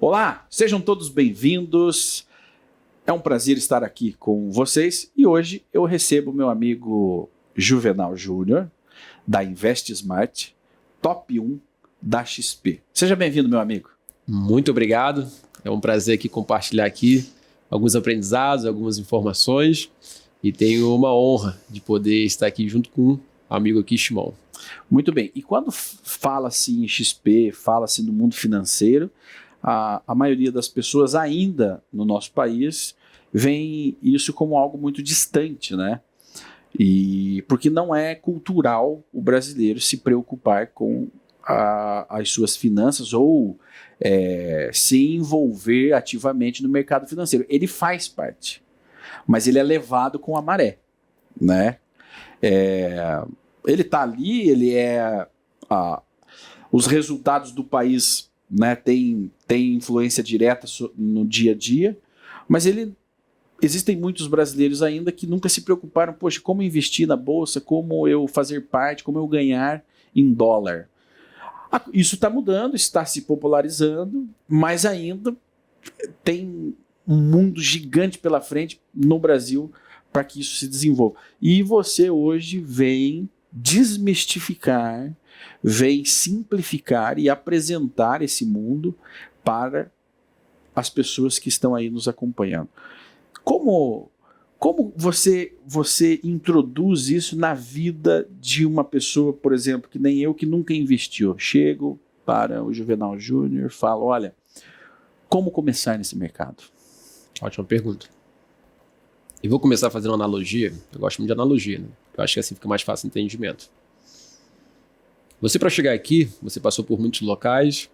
Olá, sejam todos bem-vindos. É um prazer estar aqui com vocês e hoje eu recebo meu amigo Juvenal Júnior, da Invest Smart, top 1 da XP. Seja bem-vindo, meu amigo. Muito obrigado. É um prazer aqui compartilhar aqui alguns aprendizados, algumas informações e tenho uma honra de poder estar aqui junto com um amigo aqui, Shimon. Muito bem. E quando fala-se em XP, fala-se no mundo financeiro, a maioria das pessoas ainda no nosso país vem isso como algo muito distante, né? E porque não é cultural o brasileiro se preocupar com as suas finanças ou se envolver ativamente no mercado financeiro. Ele faz parte, mas ele é levado com a maré, né? Ele está ali, os resultados do país, né, tem influência direta no dia a dia, mas existem muitos brasileiros ainda que nunca se preocuparam, poxa, como investir na bolsa, como eu fazer parte, como eu ganhar em dólar. Isso está mudando, está se popularizando, mas ainda tem um mundo gigante pela frente no Brasil para que isso se desenvolva. E você hoje vem desmistificar, vem simplificar e apresentar esse mundo para as pessoas que estão aí nos acompanhando. Como você introduz isso na vida de uma pessoa, por exemplo, que nem eu, que nunca investiu? Chego para o Juvenal Júnior e falo, olha, como começar nesse mercado? Ótima pergunta. E vou começar fazendo uma analogia. Eu gosto muito de analogia, né? Eu acho que assim fica mais fácil o entendimento. Você, para chegar aqui, você passou por muitos locais,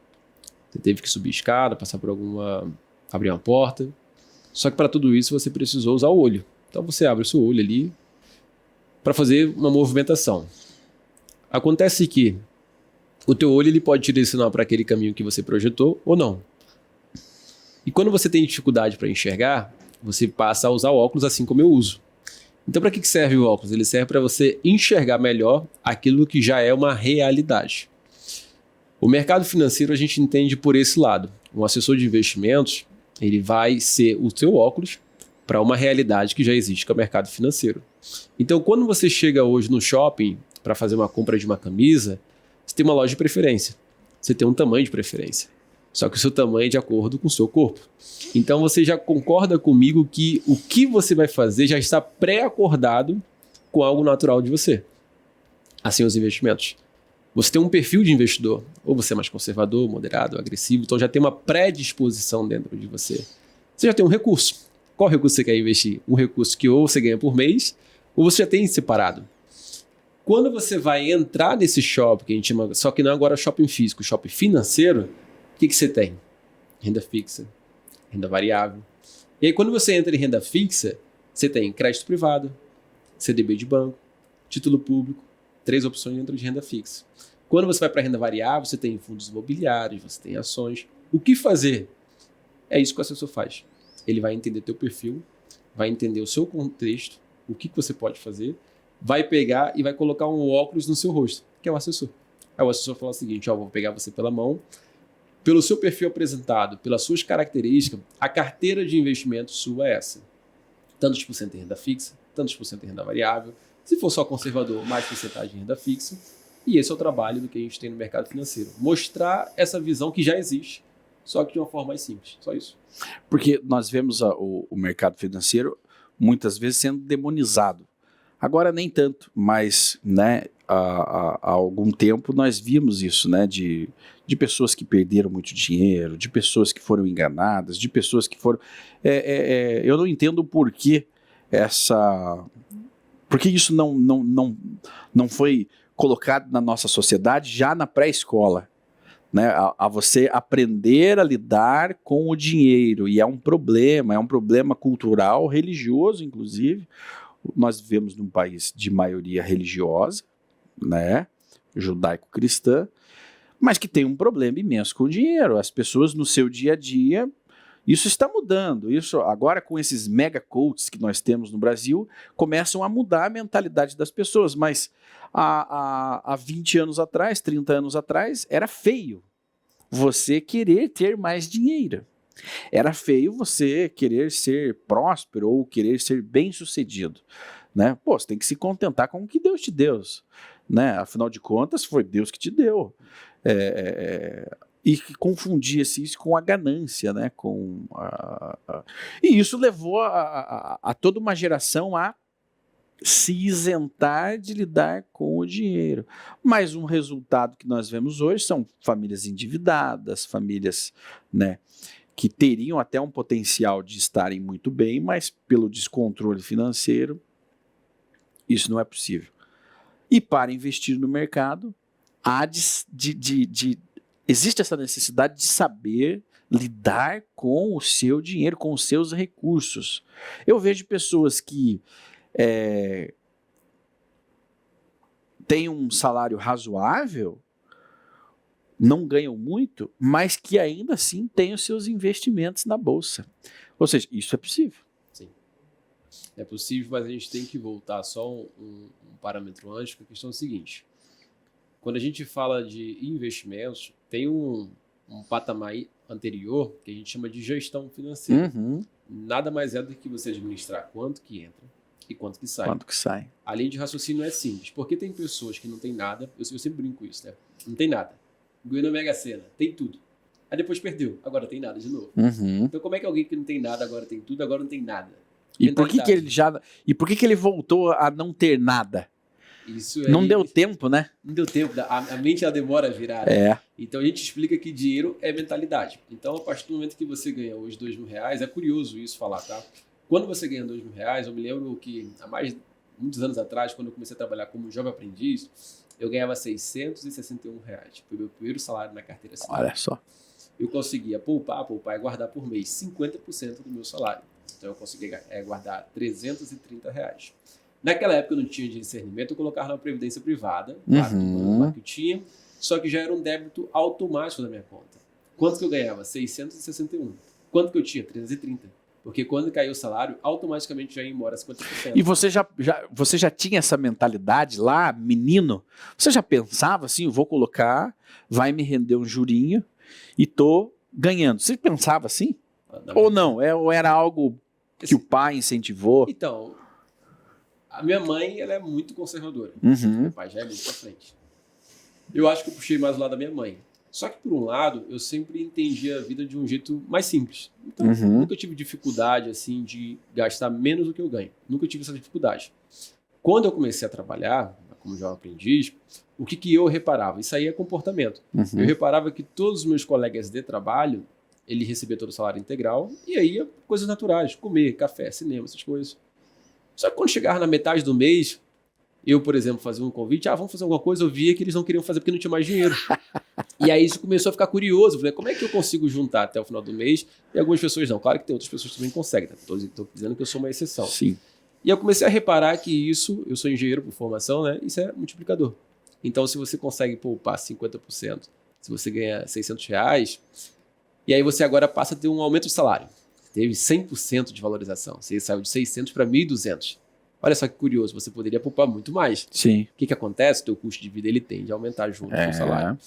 você teve que subir escada, passar por abrir uma porta. Só que para tudo isso você precisou usar o olho. Então você abre o seu olho ali para fazer uma movimentação. Acontece que o teu olho ele pode te direcionar para aquele caminho que você projetou ou não. E quando você tem dificuldade para enxergar, você passa a usar óculos assim como eu uso. Então, para que serve o óculos? Ele serve para você enxergar melhor aquilo que já é uma realidade. O mercado financeiro a gente entende por esse lado. Um assessor de investimentos, ele vai ser o seu óculos para uma realidade que já existe, que é o mercado financeiro. Então, quando você chega hoje no shopping para fazer uma compra de uma camisa, você tem uma loja de preferência. Você tem um tamanho de preferência. Só que o seu tamanho é de acordo com o seu corpo. Então você já concorda comigo que o que você vai fazer já está pré-acordado com algo natural de você. Assim os investimentos. Você tem um perfil de investidor. Ou você é mais conservador, moderado, agressivo. Então já tem uma predisposição dentro de você. Você já tem um recurso. Qual recurso você quer investir? Um recurso que ou você ganha por mês, ou você já tem separado. Quando você vai entrar nesse shopping, que a gente chama, só que não agora shopping físico, shopping financeiro, o que você tem? Renda fixa, renda variável. E aí, quando você entra em renda fixa, você tem crédito privado, CDB de banco, título público, 3 opções dentro de renda fixa. Quando você vai para renda variável, você tem fundos imobiliários, você tem ações. O que fazer? É isso que o assessor faz. Ele vai entender teu perfil, vai entender o seu contexto, o que você pode fazer, vai pegar e vai colocar um óculos no seu rosto, que é o assessor. Aí o assessor fala o seguinte, vou pegar você pela mão, pelo seu perfil apresentado, pelas suas características, a carteira de investimento sua é essa. Tantos por cento em renda fixa, tantos por cento em renda variável. Se for só conservador, mais porcentagem em renda fixa. E esse é o trabalho do que a gente tem no mercado financeiro. Mostrar essa visão que já existe, só que de uma forma mais simples. Só isso. Porque nós vemos o mercado financeiro muitas vezes sendo demonizado. Agora nem tanto, mas né, há algum tempo nós vimos isso, né, de pessoas que perderam muito dinheiro, de pessoas que foram enganadas, de pessoas que foram... eu não entendo por que isso não foi colocado na nossa sociedade já na pré-escola, né, a você aprender a lidar com o dinheiro, e é um problema cultural, religioso inclusive. Nós vivemos num país de maioria religiosa, né, judaico-cristã, mas que tem um problema imenso com o dinheiro. As pessoas no seu dia a dia, isso está mudando. Isso agora com esses mega coaches que nós temos no Brasil, começam a mudar a mentalidade das pessoas, mas há 20 anos atrás, 30 anos atrás, era feio você querer ter mais dinheiro. Era feio você querer ser próspero ou querer ser bem-sucedido, né? Pô, você tem que se contentar com o que Deus te deu, né? Afinal de contas, foi Deus que te deu. E que confundia-se isso com a ganância, né? E isso levou a toda uma geração a se isentar de lidar com o dinheiro. Mas um resultado que nós vemos hoje são famílias endividadas, famílias, né, que teriam até um potencial de estarem muito bem, mas pelo descontrole financeiro, isso não é possível. E para investir no mercado, existe essa necessidade de saber lidar com o seu dinheiro, com os seus recursos. Eu vejo pessoas que têm um salário razoável, não ganham muito, mas que ainda assim têm os seus investimentos na bolsa. Ou seja, isso é possível. Sim. É possível, mas a gente tem que voltar só um parâmetro antes, porque a questão é o seguinte. Quando a gente fala de investimentos, tem um patamar anterior que a gente chama de gestão financeira. Uhum. Nada mais é do que você administrar quanto que entra e quanto que sai. Quanto que sai. A linha de raciocínio é simples, porque tem pessoas que não têm nada, eu sempre brinco com isso, né? Não tem nada. Ganhou na Mega Sena, tem tudo. Aí depois perdeu, agora tem nada de novo. Uhum. Então como é que alguém que não tem nada agora tem tudo, agora não tem nada? E por que ele voltou a não ter nada? Isso não deu tempo, né? Não deu tempo, a mente ela demora a virar. Então a gente explica que dinheiro é mentalidade. Então a partir do momento que você ganha hoje R$2.000, é curioso isso falar, tá? Quando você ganha R$2.000, eu me lembro que há muitos anos atrás, quando eu comecei a trabalhar como jovem aprendiz, eu ganhava R$661. Foi meu primeiro salário na carteira assinada. Olha só. Eu conseguia poupar e guardar por mês 50% do meu salário. Então eu conseguia guardar R$330. Naquela época eu não tinha discernimento, eu colocava na previdência privada, claro que eu tinha, só que já era um débito automático da minha conta. Quanto que eu ganhava? 661. Quanto que eu tinha? 330. Porque quando caiu o salário, automaticamente já ia embora 50%. E você já tinha essa mentalidade lá, menino? Você já pensava assim, vou colocar, vai me render um jurinho e tô ganhando. Você pensava assim? Ou não? Ou era algo que o pai incentivou? Então, a minha mãe ela é muito conservadora. Uhum. Meu pai já é muito pra frente. Eu acho que eu puxei mais o lado da minha mãe. Só que, por um lado, eu sempre entendi a vida de um jeito mais simples. Então, nunca tive dificuldade, assim, de gastar menos do que eu ganho. Nunca tive essa dificuldade. Quando eu comecei a trabalhar, como jovem aprendiz, o que eu reparava? Isso aí é comportamento. Eu reparava que todos os meus colegas de trabalho, ele recebia todo o salário integral, e aí, coisas naturais, comer, café, cinema, essas coisas. Só que quando chegava na metade do mês, eu, por exemplo, fazia um convite, vamos fazer alguma coisa, eu via que eles não queriam fazer porque não tinha mais dinheiro. E aí isso começou a ficar curioso. Eu falei, como é que eu consigo juntar até o final do mês? E algumas pessoas não. Claro que tem outras pessoas que também conseguem. Estou dizendo que eu sou uma exceção. Sim. E eu comecei a reparar que isso, eu sou engenheiro por formação, né? Isso é multiplicador. Então, se você consegue poupar 50%, se você ganha R$600, e aí você agora passa a ter um aumento de salário. Teve 100% de valorização. Você saiu de 600 para 1.200. Olha só que curioso, você poderia poupar muito mais. Sim. O que acontece? O teu custo de vida ele tende a aumentar junto com o salário.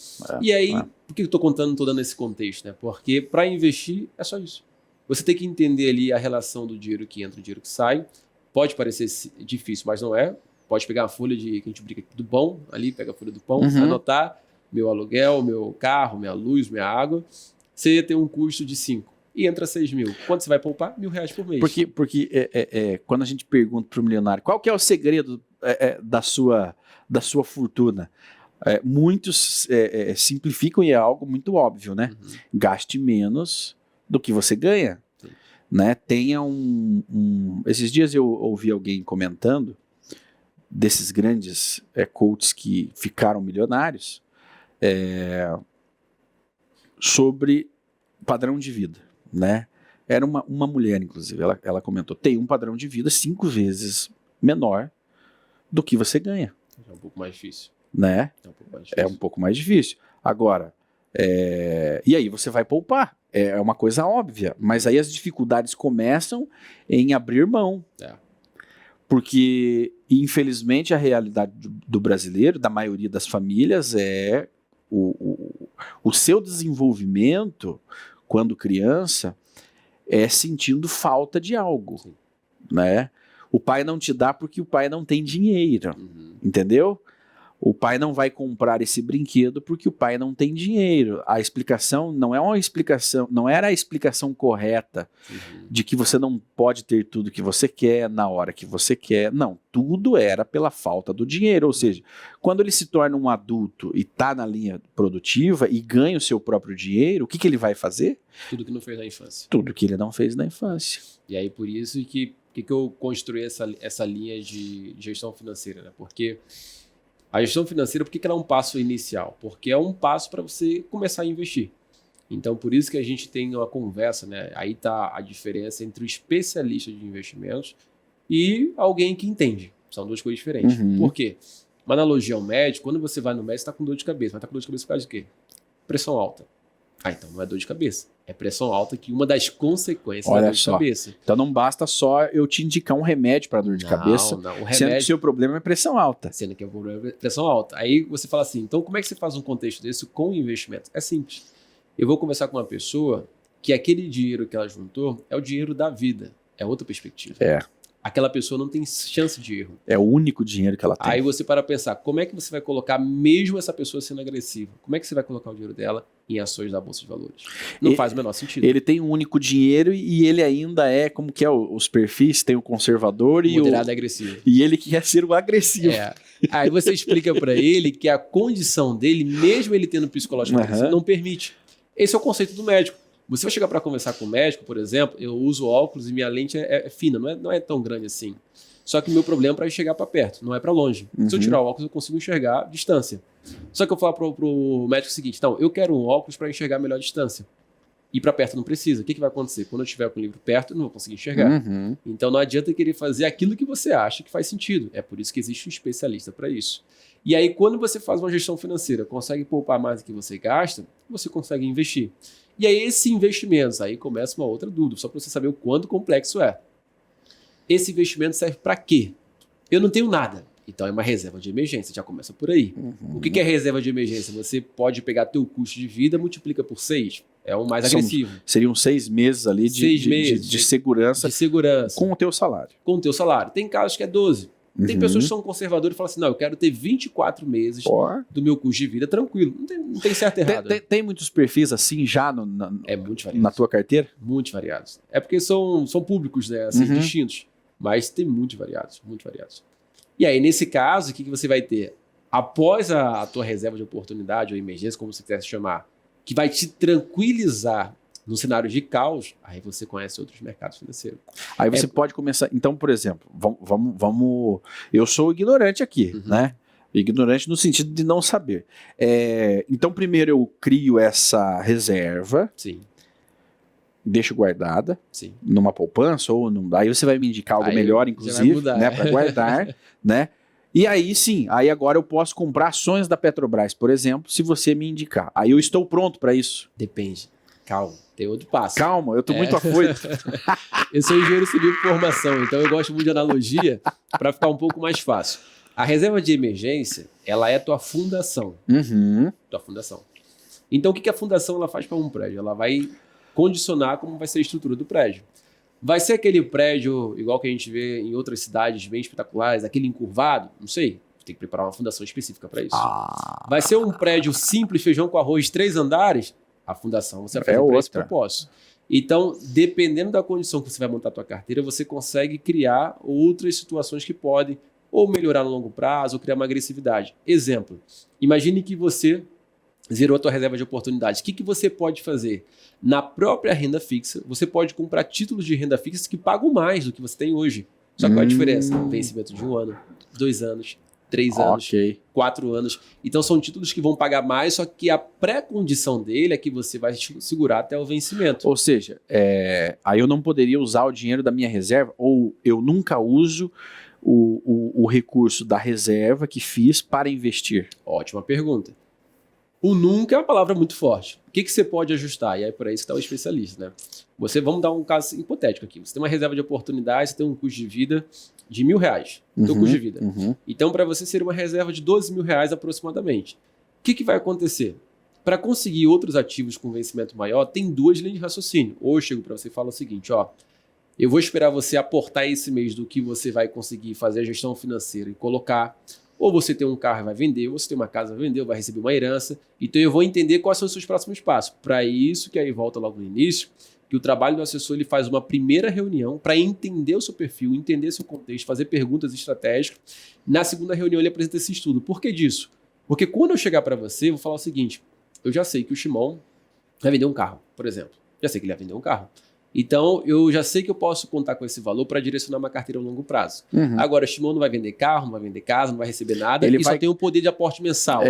E aí, por que eu estou dando esse contexto? Né? Porque para investir é só isso. Você tem que entender ali a relação do dinheiro que entra e do dinheiro que sai. Pode parecer difícil, mas não é. Pode pegar a folha que a gente brinca aqui do pão, ali, pega a folha do pão, anotar meu aluguel, meu carro, minha luz, minha água. Você tem um custo de 5. E entra 6 mil. Quanto você vai poupar? R$1.000 por mês. Porque quando a gente pergunta para o milionário qual que é o segredo da sua fortuna, muitos simplificam e é algo muito óbvio, né? Gaste menos do que você ganha. Né? Tenha Esses dias eu ouvi alguém comentando desses grandes coaches que ficaram milionários sobre padrão de vida. Né? Era uma mulher, inclusive, ela comentou, tem um padrão de vida 5 vezes menor do que você ganha. É um pouco mais difícil. Né? É um pouco mais difícil. Agora, e aí você vai poupar. É uma coisa óbvia, mas aí as dificuldades começam em abrir mão. Porque, infelizmente, a realidade do brasileiro, da maioria das famílias, o seu desenvolvimento, quando criança, é sentindo falta de algo, Sim. né? O pai não te dá porque o pai não tem dinheiro, entendeu? O pai não vai comprar esse brinquedo porque o pai não tem dinheiro. A explicação não é uma explicação, não era a explicação correta de que você não pode ter tudo que você quer na hora que você quer. Não, tudo era pela falta do dinheiro. Ou seja, quando ele se torna um adulto e está na linha produtiva e ganha o seu próprio dinheiro, o que ele vai fazer? Tudo que não fez na infância. Tudo que ele não fez na infância. E aí, por isso que eu construí essa linha de gestão financeira, né? Porque a gestão financeira, por que ela é um passo inicial? Porque é um passo para você começar a investir. Então, por isso que a gente tem uma conversa, né? Aí está a diferença entre o especialista de investimentos e alguém que entende. São duas coisas diferentes. Por quê? Uma analogia ao médico, quando você vai no médico, você está com dor de cabeça. Mas está com dor de cabeça por causa de quê? Pressão alta. Ah, então não é dor de cabeça. É pressão alta, que uma das consequências da dor de cabeça. Então não basta só eu te indicar um remédio para dor de cabeça, sendo que o seu problema é pressão alta. Sendo que o problema é pressão alta. Aí você fala assim, então como é que você faz um contexto desse com investimento? É simples. Eu vou conversar com uma pessoa que aquele dinheiro que ela juntou é o dinheiro da vida. É outra perspectiva. Aquela pessoa não tem chance de erro. É o único dinheiro que ela tem. Aí você para pensar, como é que você vai colocar, mesmo essa pessoa sendo agressiva, como é que você vai colocar o dinheiro dela em ações da Bolsa de Valores? Não faz o menor sentido. Ele tem um único dinheiro e ele ainda é, como que é os perfis, tem o conservador e moderado e agressivo. E ele que quer ser o agressivo. Aí você explica para ele que a condição dele, mesmo ele tendo psicológico agressivo, não permite. Esse é o conceito do médico. Você vai chegar para conversar com o médico, por exemplo, eu uso óculos e minha lente é fina, não é tão grande assim. Só que o meu problema é para chegar para perto, não é para longe. Se eu tirar o óculos, eu consigo enxergar a distância. Só que eu falo pro médico o seguinte, então, eu quero um óculos para enxergar a melhor distância. E para perto não precisa. O que vai acontecer? Quando eu estiver com o livro perto, eu não vou conseguir enxergar. Então não adianta querer fazer aquilo que você acha que faz sentido. É por isso que existe um especialista para isso. E aí, quando você faz uma gestão financeira, consegue poupar mais do que você gasta, você consegue investir. E aí, esses investimentos, aí começa uma outra dúvida, só para você saber o quanto complexo é. Esse investimento serve para quê? Eu não tenho nada. Então é uma reserva de emergência, já começa por aí. O que é reserva de emergência? Você pode pegar teu custo de vida, multiplica por 6. É o mais agressivo. Seriam 6 meses ali de segurança. De segurança. Com o teu salário. Com o teu salário. Tem casos que é 12. Tem pessoas que são conservadoras e falam assim, não, eu quero ter 24 meses do meu custo de vida tranquilo. Não tem certo e errado. Tem muitos perfis assim já na tua carteira? Muito variados. É porque são públicos, né, assim, distintos. Mas tem muito variados, muito variados. E aí, nesse caso, o que você vai ter? Após a tua reserva de oportunidade ou emergência, como você quiser chamar, que vai te tranquilizar no cenário de caos, aí você conhece outros mercados financeiros. Aí você pode começar... Então, por exemplo, vamos... Eu sou ignorante aqui, né? Ignorante no sentido de não saber. Então, primeiro eu crio essa reserva. Sim. Deixo guardada. Sim. Numa poupança ou aí você vai me indicar algo melhor, inclusive, né? Para guardar, né? E aí sim, aí agora eu posso comprar ações da Petrobras, por exemplo, se você me indicar. Aí eu estou pronto para isso. Depende. Calma, tem outro passo. Calma, eu tô muito afoito. Eu sou engenheiro civil de formação, então eu gosto muito de analogia para ficar um pouco mais fácil. A reserva de emergência, ela é tua fundação. Tua fundação. Então o que a fundação ela faz para um prédio? Ela vai condicionar como vai ser a estrutura do prédio. Vai ser aquele prédio igual que a gente vê em outras cidades bem espetaculares, aquele encurvado? Não sei. Tem que preparar uma fundação específica para isso. Vai ser um prédio simples, feijão com arroz, 3 andares? A fundação você vai fazer para esse propósito. Então, dependendo da condição que você vai montar a tua carteira, você consegue criar outras situações que podem ou melhorar no longo prazo ou criar uma agressividade. Exemplo, imagine que você zerou a tua reserva de oportunidades. O que você pode fazer? Na própria renda fixa, você pode comprar títulos de renda fixa que pagam mais do que você tem hoje. Só que qual a diferença? Vencimento de 1 ano, 2 anos, 3 anos, 4 anos. Então são títulos que vão pagar mais, só que a pré-condição dele é que você vai segurar até o vencimento. Ou seja, aí eu não poderia usar o dinheiro da minha reserva, ou eu nunca uso o recurso da reserva que fiz para investir. Ótima pergunta. O nunca é uma palavra muito forte. O que você pode ajustar? E aí por aí está o especialista, né? Vamos dar um caso hipotético aqui. Você tem uma reserva de oportunidade, você tem um custo de vida de R$1.000. Teu custo de vida. Então, para você seria uma reserva de R$12.000 aproximadamente. O que vai acontecer? Para conseguir outros ativos com vencimento maior, tem duas linhas de raciocínio. Ou eu chego para você e falo o seguinte, ó, eu vou esperar você aportar esse mês do que você vai conseguir fazer a gestão financeira e colocar. Ou você tem um carro e vai vender, ou você tem uma casa e vai vender, ou vai receber uma herança. Então eu vou entender quais são os seus próximos passos. Para isso, que aí volta logo no início, que o trabalho do assessor ele faz uma primeira reunião para entender o seu perfil, entender seu contexto, fazer perguntas estratégicas. Na segunda reunião ele apresenta esse estudo. Por que disso? Porque quando eu chegar para você, eu vou falar o seguinte, eu já sei que o Shimon vai vender um carro, por exemplo. Já sei que ele vai vender um carro. Então, eu já sei que eu posso contar com esse valor para direcionar uma carteira a longo prazo. Agora, o Shimon não vai vender carro, não vai vender casa, não vai receber nada, ele só tem o poder de aporte mensal.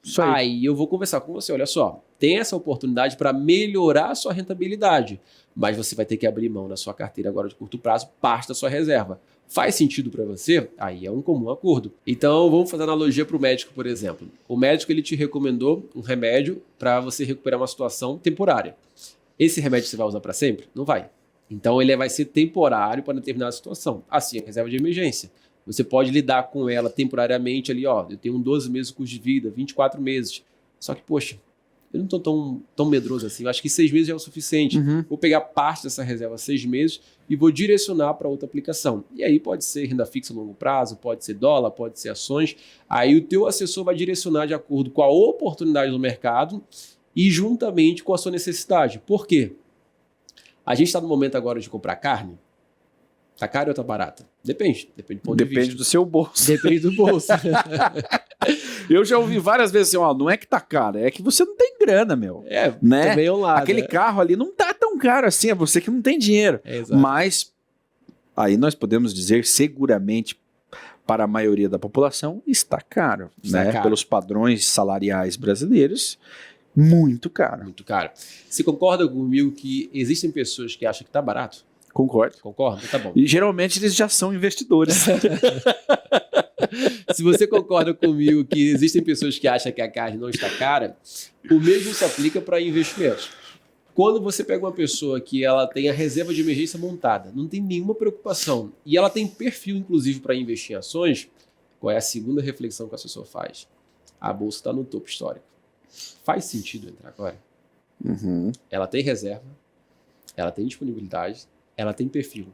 Isso aí. Aí eu vou conversar com você, olha só, tem essa oportunidade para melhorar a sua rentabilidade, mas você vai ter que abrir mão da sua carteira agora de curto prazo, parte da sua reserva. Faz sentido para você? Aí é um comum acordo. Então, vamos fazer analogia para o médico, por exemplo. O médico ele te recomendou um remédio para você recuperar uma situação temporária. Esse remédio você vai usar para sempre? Não vai. Então, ele vai ser temporário para determinada situação. Assim, a reserva de emergência. Você pode lidar com ela temporariamente ali, ó, eu tenho 12 meses de custo de vida, 24 meses. Só que, poxa, eu não estou tão medroso assim. Eu acho que 6 meses já é o suficiente. Vou pegar parte dessa reserva 6 meses e vou direcionar para outra aplicação. E aí pode ser renda fixa a longo prazo, pode ser dólar, pode ser ações. Aí o teu assessor vai direcionar de acordo com a oportunidade do mercado e juntamente com a sua necessidade. Por quê? A gente está no momento agora de comprar carne. Tá cara ou tá barata? Depende do ponto de vista. Depende do seu bolso. Depende do bolso. Eu já ouvi várias vezes assim, ó, não é que tá caro, é que você não tem grana, meu. Né? Também é um lado. Aquele carro ali não tá tão caro assim, é você que não tem dinheiro. Mas aí nós podemos dizer seguramente para a maioria da população está caro, né? Caro. Pelos padrões salariais brasileiros, muito caro. Muito caro. Você concorda comigo que existem pessoas que acham que tá barato? Concordo. Concorda? Tá bom. E geralmente eles já são investidores. Se você concorda comigo que existem pessoas que acham que a carne não está cara, o mesmo se aplica para investimentos. Quando você pega uma pessoa que ela tem a reserva de emergência montada, não tem nenhuma preocupação, e ela tem perfil, inclusive, para investir em ações, qual é a segunda reflexão que a pessoa faz? A bolsa está no topo histórico. Faz sentido entrar agora? Ela tem reserva, ela tem disponibilidade, ela tem perfil.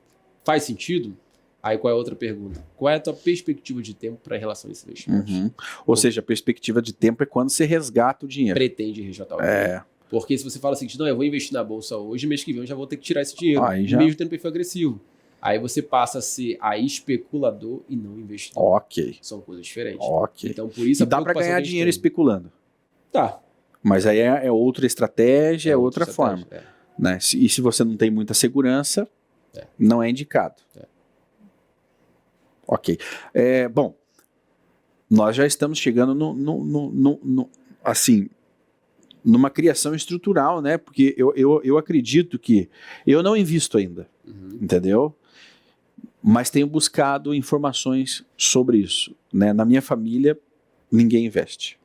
Faz sentido? Aí qual é a outra pergunta? Qual é a tua perspectiva de tempo para em relação a esse investimento? Ou seja, a perspectiva de tempo é quando você resgata o dinheiro. Pretende resgatar o dinheiro. Porque se você fala assim, não, eu vou investir na bolsa hoje, mês que vem eu já vou ter que tirar esse dinheiro. Mesmo tendo perfil agressivo. Aí você passa a ser especulador e não investidor. Ok. São coisas diferentes. Ok. Então, por isso e dá para ganhar dinheiro especulando. Tá. Mas aí é outra estratégia, é outra forma. Né? E se você não tem muita segurança, não é indicado. Ok. Bom, nós já estamos chegando assim, numa criação estrutural, né? Porque eu acredito que eu não invisto ainda, entendeu? Mas tenho buscado informações sobre isso. Né? Na minha família, ninguém investe.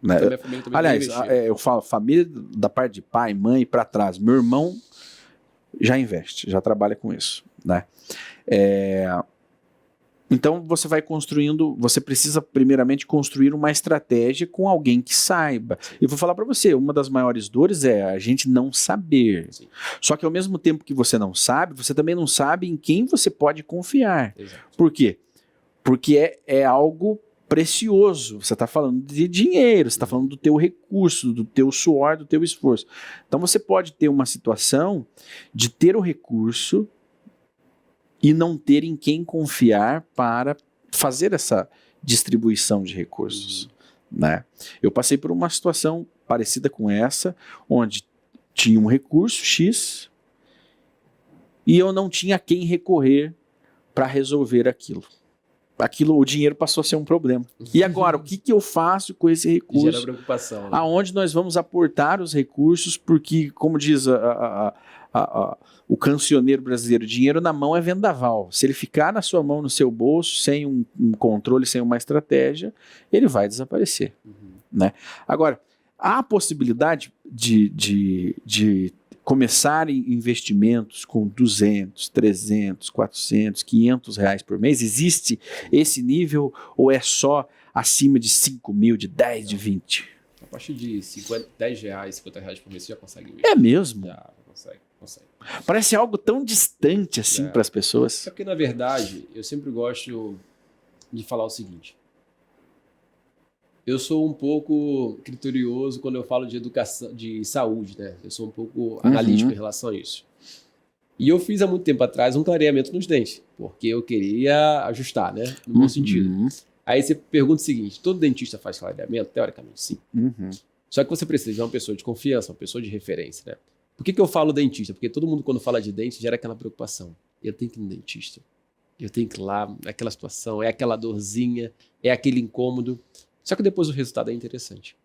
Né? Aliás, eu falo família da parte de pai, mãe para trás. Meu irmão já investe, já trabalha com isso, né? Então você vai construindo, você precisa primeiramente construir uma estratégia com alguém que saiba. E vou falar para você, uma das maiores dores é a gente não saber. Sim. Só que ao mesmo tempo que você não sabe, você também não sabe em quem você pode confiar. Exato. Por quê? Porque é algo precioso. Você está falando de dinheiro, você está falando do teu recurso, do teu suor, do teu esforço. Então você pode ter uma situação de ter o recurso e não ter em quem confiar para fazer essa distribuição de recursos. Né? Eu passei por uma situação parecida com essa, onde tinha um recurso X e eu não tinha a quem recorrer para resolver aquilo. O dinheiro passou a ser um problema. E agora, o que eu faço com esse recurso? Gera preocupação. Né? Aonde nós vamos aportar os recursos? Porque, como diz o cancioneiro brasileiro, dinheiro na mão é vendaval. Se ele ficar na sua mão, no seu bolso, sem um controle, sem uma estratégia, ele vai desaparecer. Né? Agora, há a possibilidade de começar investimentos com 200, 300, 400, 500 reais por mês? Existe esse nível ou é só acima de 5 mil, de 10, de 20? A partir de 10 reais, 50 reais por mês, você já consegue investir. É mesmo? Já consegue. Parece algo tão distante assim para as pessoas. É porque, na verdade, eu sempre gosto de falar o seguinte. Eu sou um pouco criterioso quando eu falo de educação, de saúde, né? Eu sou um pouco analítico em relação a isso. E eu fiz há muito tempo atrás um clareamento nos dentes, porque eu queria ajustar, né? No bom sentido. Aí você pergunta o seguinte, todo dentista faz clareamento? Teoricamente, sim. Só que você precisa de uma pessoa de confiança, uma pessoa de referência, né? Por que eu falo dentista? Porque todo mundo, quando fala de dente, gera aquela preocupação. Eu tenho que ir no dentista. Eu tenho que ir lá, é aquela situação, é aquela dorzinha, é aquele incômodo. Só que depois o resultado é interessante.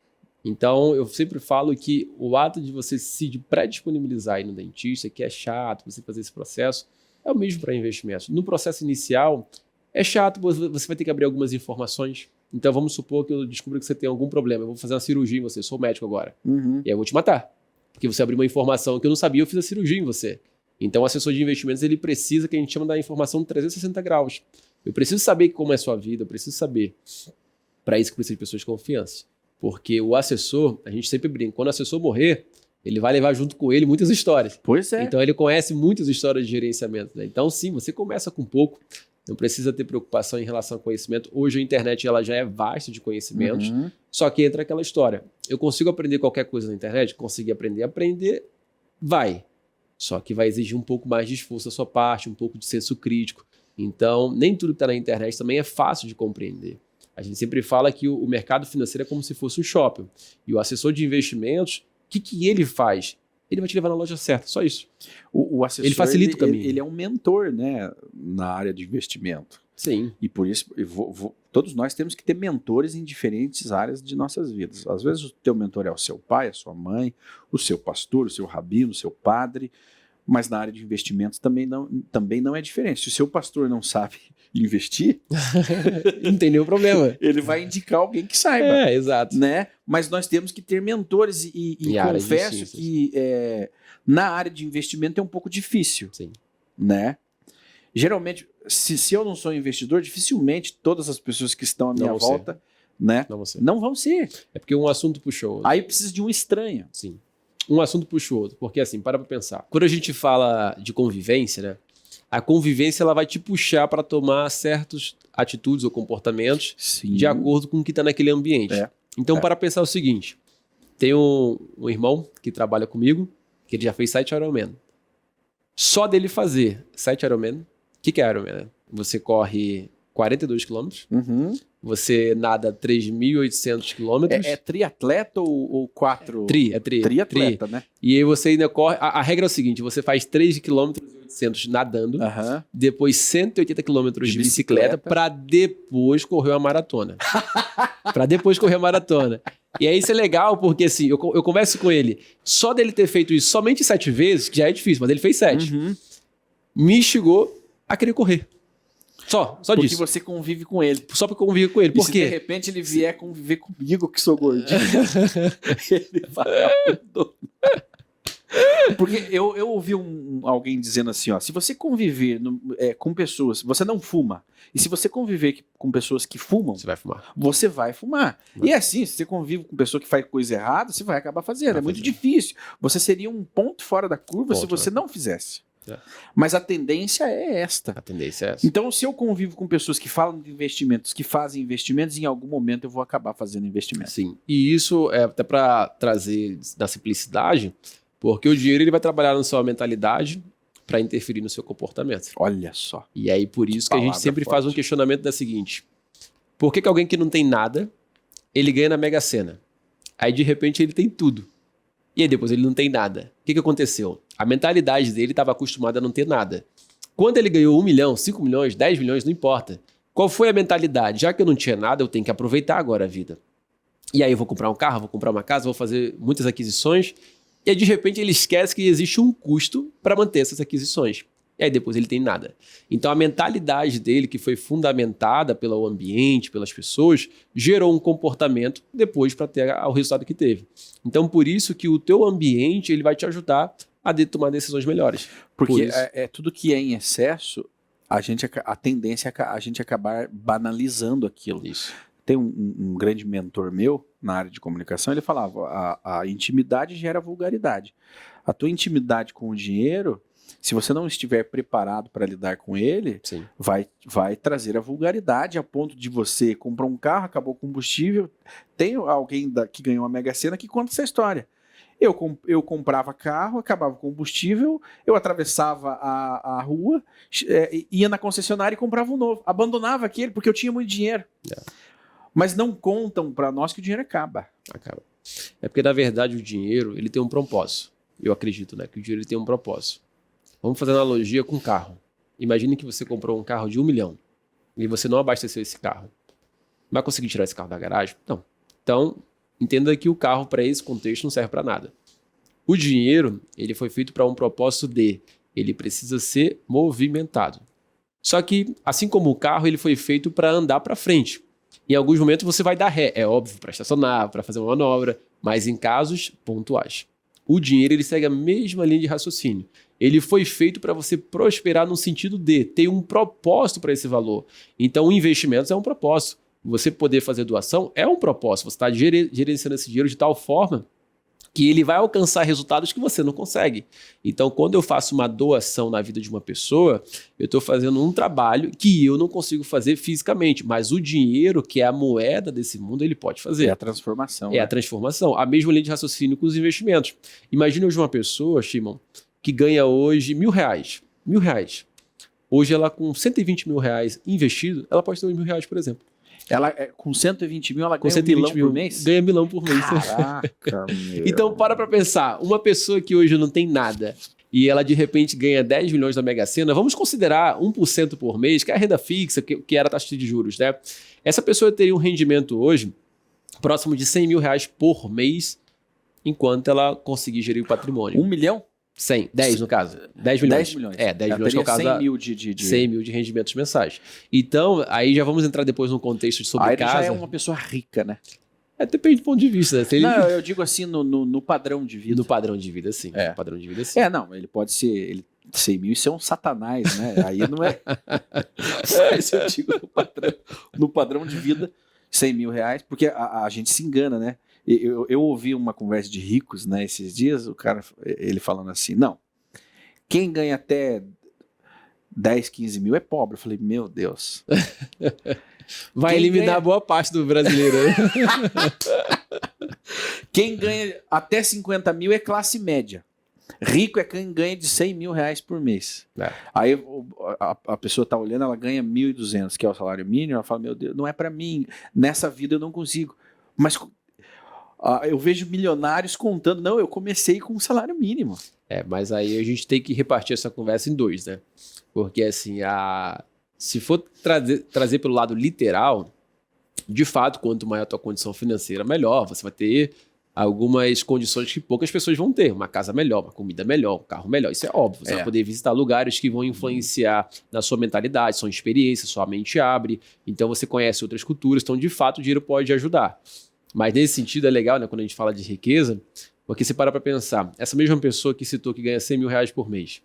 Então, eu sempre falo que o ato de você se pré-disponibilizar aí no dentista, que é chato você fazer esse processo, é o mesmo para investimentos. No processo inicial, é chato, você vai ter que abrir algumas informações. Então, vamos supor que eu descubra que você tem algum problema. Eu vou fazer uma cirurgia em você, sou médico agora. E aí eu vou te matar. Porque você abriu uma informação que eu não sabia, eu fiz a cirurgia em você. Então, o assessor de investimentos, ele precisa, que a gente chama da informação 360 graus. Eu preciso saber como é a sua vida, eu preciso saber. Para isso que precisa de pessoas de confiança. Porque o assessor, a gente sempre brinca, quando o assessor morrer, ele vai levar junto com ele muitas histórias. Pois é. Então, ele conhece muitas histórias de gerenciamento, né? Então, sim, você começa com pouco, não precisa ter preocupação em relação ao conhecimento. Hoje a internet ela já é vasta de conhecimentos, só que entra aquela história. Eu consigo aprender qualquer coisa na internet? Consegui aprender, vai. Só que vai exigir um pouco mais de esforço da sua parte, um pouco de senso crítico. Então, nem tudo que está na internet também é fácil de compreender. A gente sempre fala que o mercado financeiro é como se fosse um shopping. E o assessor de investimentos, o que ele faz? Ele vai te levar na loja certa, só isso. O assessor, ele facilita o caminho. Ele é um mentor, né, na área de investimento. Sim. E por isso, todos nós temos que ter mentores em diferentes áreas de nossas vidas. Às vezes o teu mentor é o seu pai, a sua mãe, o seu pastor, o seu rabino, o seu padre. Mas na área de investimentos também não é diferente. Se o seu pastor não sabe investir, não tem nenhum problema. Ele vai indicar alguém que saiba. É, exato. Né? Mas nós temos que ter mentores e confesso que na área de investimento é um pouco difícil. Sim. Né? Geralmente, se eu não sou investidor, dificilmente todas as pessoas que estão à minha volta, né, não vão ser. É porque um assunto puxou. Aí precisa de um estranho. Sim. Um assunto puxa o outro, porque assim, para pensar. Quando a gente fala de convivência, né? A convivência ela vai te puxar para tomar certas atitudes ou comportamentos de acordo com o que está naquele ambiente. Então, para pensar o seguinte, tem um irmão que trabalha comigo, que ele já fez 7 Ironman. Só dele fazer 7 Ironman, o que é Ironman? Né? Você corre 42 quilômetros, você nada 3.800 quilômetros. É triatleta ou 4? Triatleta, né? E aí você ainda corre... A regra é o seguinte, você faz 3 km e 800 nadando, depois 180 km de bicicleta para depois correr uma maratona. E aí isso é legal porque assim, eu converso com ele, só dele ter feito isso somente 7 vezes, que já é difícil, mas ele fez 7. Me instigou a querer correr. Só porque disso. Porque você convive com ele. Só porque eu convivo com ele. Por quê? Se de repente ele vier conviver comigo, que sou gordinho, ele vai abandonar. Porque eu ouvi alguém dizendo assim, ó, se você conviver com pessoas, você não fuma, e se você conviver com pessoas que fumam, você vai fumar. E é assim, se você convive com pessoa que faz coisa errada, você vai acabar fazendo. É muito difícil. Você seria um ponto fora da curva se você não fizesse. Mas a tendência é esta. Então, se eu convivo com pessoas que falam de investimentos, que fazem investimentos, em algum momento eu vou acabar fazendo investimento. Sim. E isso é até para trazer da simplicidade, porque o dinheiro ele vai trabalhar na sua mentalidade para interferir no seu comportamento. Olha só. E aí, por isso que a gente sempre faz um questionamento da seguinte: por que alguém que não tem nada, ele ganha na Mega Sena? Aí, de repente, ele tem tudo. E aí depois ele não tem nada. O que aconteceu? A mentalidade dele estava acostumada a não ter nada. Quando ele ganhou 1 milhão, 5 milhões, 10 milhões, não importa. Qual foi a mentalidade? Já que eu não tinha nada, eu tenho que aproveitar agora a vida. E aí eu vou comprar um carro, vou comprar uma casa, vou fazer muitas aquisições. E aí de repente ele esquece que existe um custo para manter essas aquisições. E aí depois ele tem nada. Então a mentalidade dele, que foi fundamentada pelo ambiente, pelas pessoas, gerou um comportamento depois para ter o resultado que teve. Então por isso que o teu ambiente ele vai te ajudar a tomar decisões melhores. Porque tudo que é em excesso, a tendência é a gente acabar banalizando aquilo. Isso. Tem um grande mentor meu na área de comunicação, ele falava, a intimidade gera vulgaridade. A tua intimidade com o dinheiro, se você não estiver preparado para lidar com ele, Sim. vai trazer a vulgaridade a ponto de você comprar um carro, acabou o combustível. Tem alguém que ganhou uma Mega Sena que conta essa história. Eu comprava carro, acabava o combustível, eu atravessava a rua, ia na concessionária e comprava um novo. Abandonava aquele porque eu tinha muito dinheiro. Mas não contam para nós que o dinheiro acaba. É porque, na verdade, o dinheiro ele tem um propósito. Eu acredito, né? Que o dinheiro ele tem um propósito. Vamos fazer analogia com carro. Imagine que você comprou um carro de 1 milhão e você não abasteceu esse carro. Vai conseguir tirar esse carro da garagem? Não. Então, entenda que o carro, para esse contexto, não serve para nada. O dinheiro, ele foi feito para um propósito ele precisa ser movimentado. Só que, assim como o carro, ele foi feito para andar para frente. Em alguns momentos você vai dar ré, é óbvio, para estacionar, para fazer uma manobra, mas em casos pontuais. O dinheiro, ele segue a mesma linha de raciocínio. Ele foi feito para você prosperar no sentido de ter um propósito para esse valor. Então, investimentos é um propósito. Você poder fazer doação é um propósito. Você está gerenciando esse dinheiro de tal forma que ele vai alcançar resultados que você não consegue. Então, quando eu faço uma doação na vida de uma pessoa, eu estou fazendo um trabalho que eu não consigo fazer fisicamente, mas o dinheiro, que é a moeda desse mundo, ele pode fazer. É a transformação. É a transformação. A mesma linha de raciocínio com os investimentos. Imagina hoje uma pessoa, Shimon, que ganha hoje R$1.000. R$1.000. Hoje ela com R$120 mil investido, ela pode ter R$1.000, por exemplo. Ela, com 120 mil, ela com ganha 120 1 milhão mil por mês? Ganha 1 milhão por mês. Caraca, meu. Então, para pensar. Uma pessoa que hoje não tem nada e ela, de repente, ganha 10 milhões da Mega Sena, vamos considerar 1% por mês, que é a renda fixa, que era a taxa de juros, né? Essa pessoa teria um rendimento hoje próximo de R$100 mil por mês, enquanto ela conseguir gerir o patrimônio. 1 milhão? 100, 10 no caso. 10 milhões. 10 milhões. 10 milhões que é o caso 100 mil 100 mil de rendimentos mensais. Então, aí já vamos entrar depois num contexto sobre casa. Já é uma pessoa rica, né? Depende do ponto de vista. Se ele... Não, eu digo assim, no padrão de vida. No padrão de vida, sim. É. No padrão de vida, sim. Não, ele pode ser... 100 mil, isso é um satanás, né? Aí não é... Isso eu digo no padrão de vida, 100 mil reais, porque a gente se engana, né? Eu ouvi uma conversa de ricos, né, esses dias, o cara, ele falando assim, não, quem ganha até 10, 15 mil é pobre. Eu falei, meu Deus. Vai quem eliminar ganha... boa parte do brasileiro. Quem ganha até 50 mil é classe média. Rico é quem ganha de 100 mil reais por mês. Aí a pessoa está olhando, ela ganha 1.200, que é o salário mínimo, ela fala, meu Deus, não é para mim, nessa vida eu não consigo. Mas eu vejo milionários contando, não, eu comecei com um salário mínimo. Mas aí a gente tem que repartir essa conversa em dois, né? Porque assim, se for trazer pelo lado literal, de fato, quanto maior a tua condição financeira, melhor. Você vai ter algumas condições que poucas pessoas vão ter. Uma casa melhor, uma comida melhor, um carro melhor. Isso é óbvio. Você vai poder visitar lugares que vão influenciar na sua mentalidade, são experiências, sua mente abre. Então você conhece outras culturas. Então, de fato, o dinheiro pode ajudar. Mas nesse sentido é legal, né, quando a gente fala de riqueza, porque você para pensar, essa mesma pessoa que citou que ganha 100 mil reais por mês,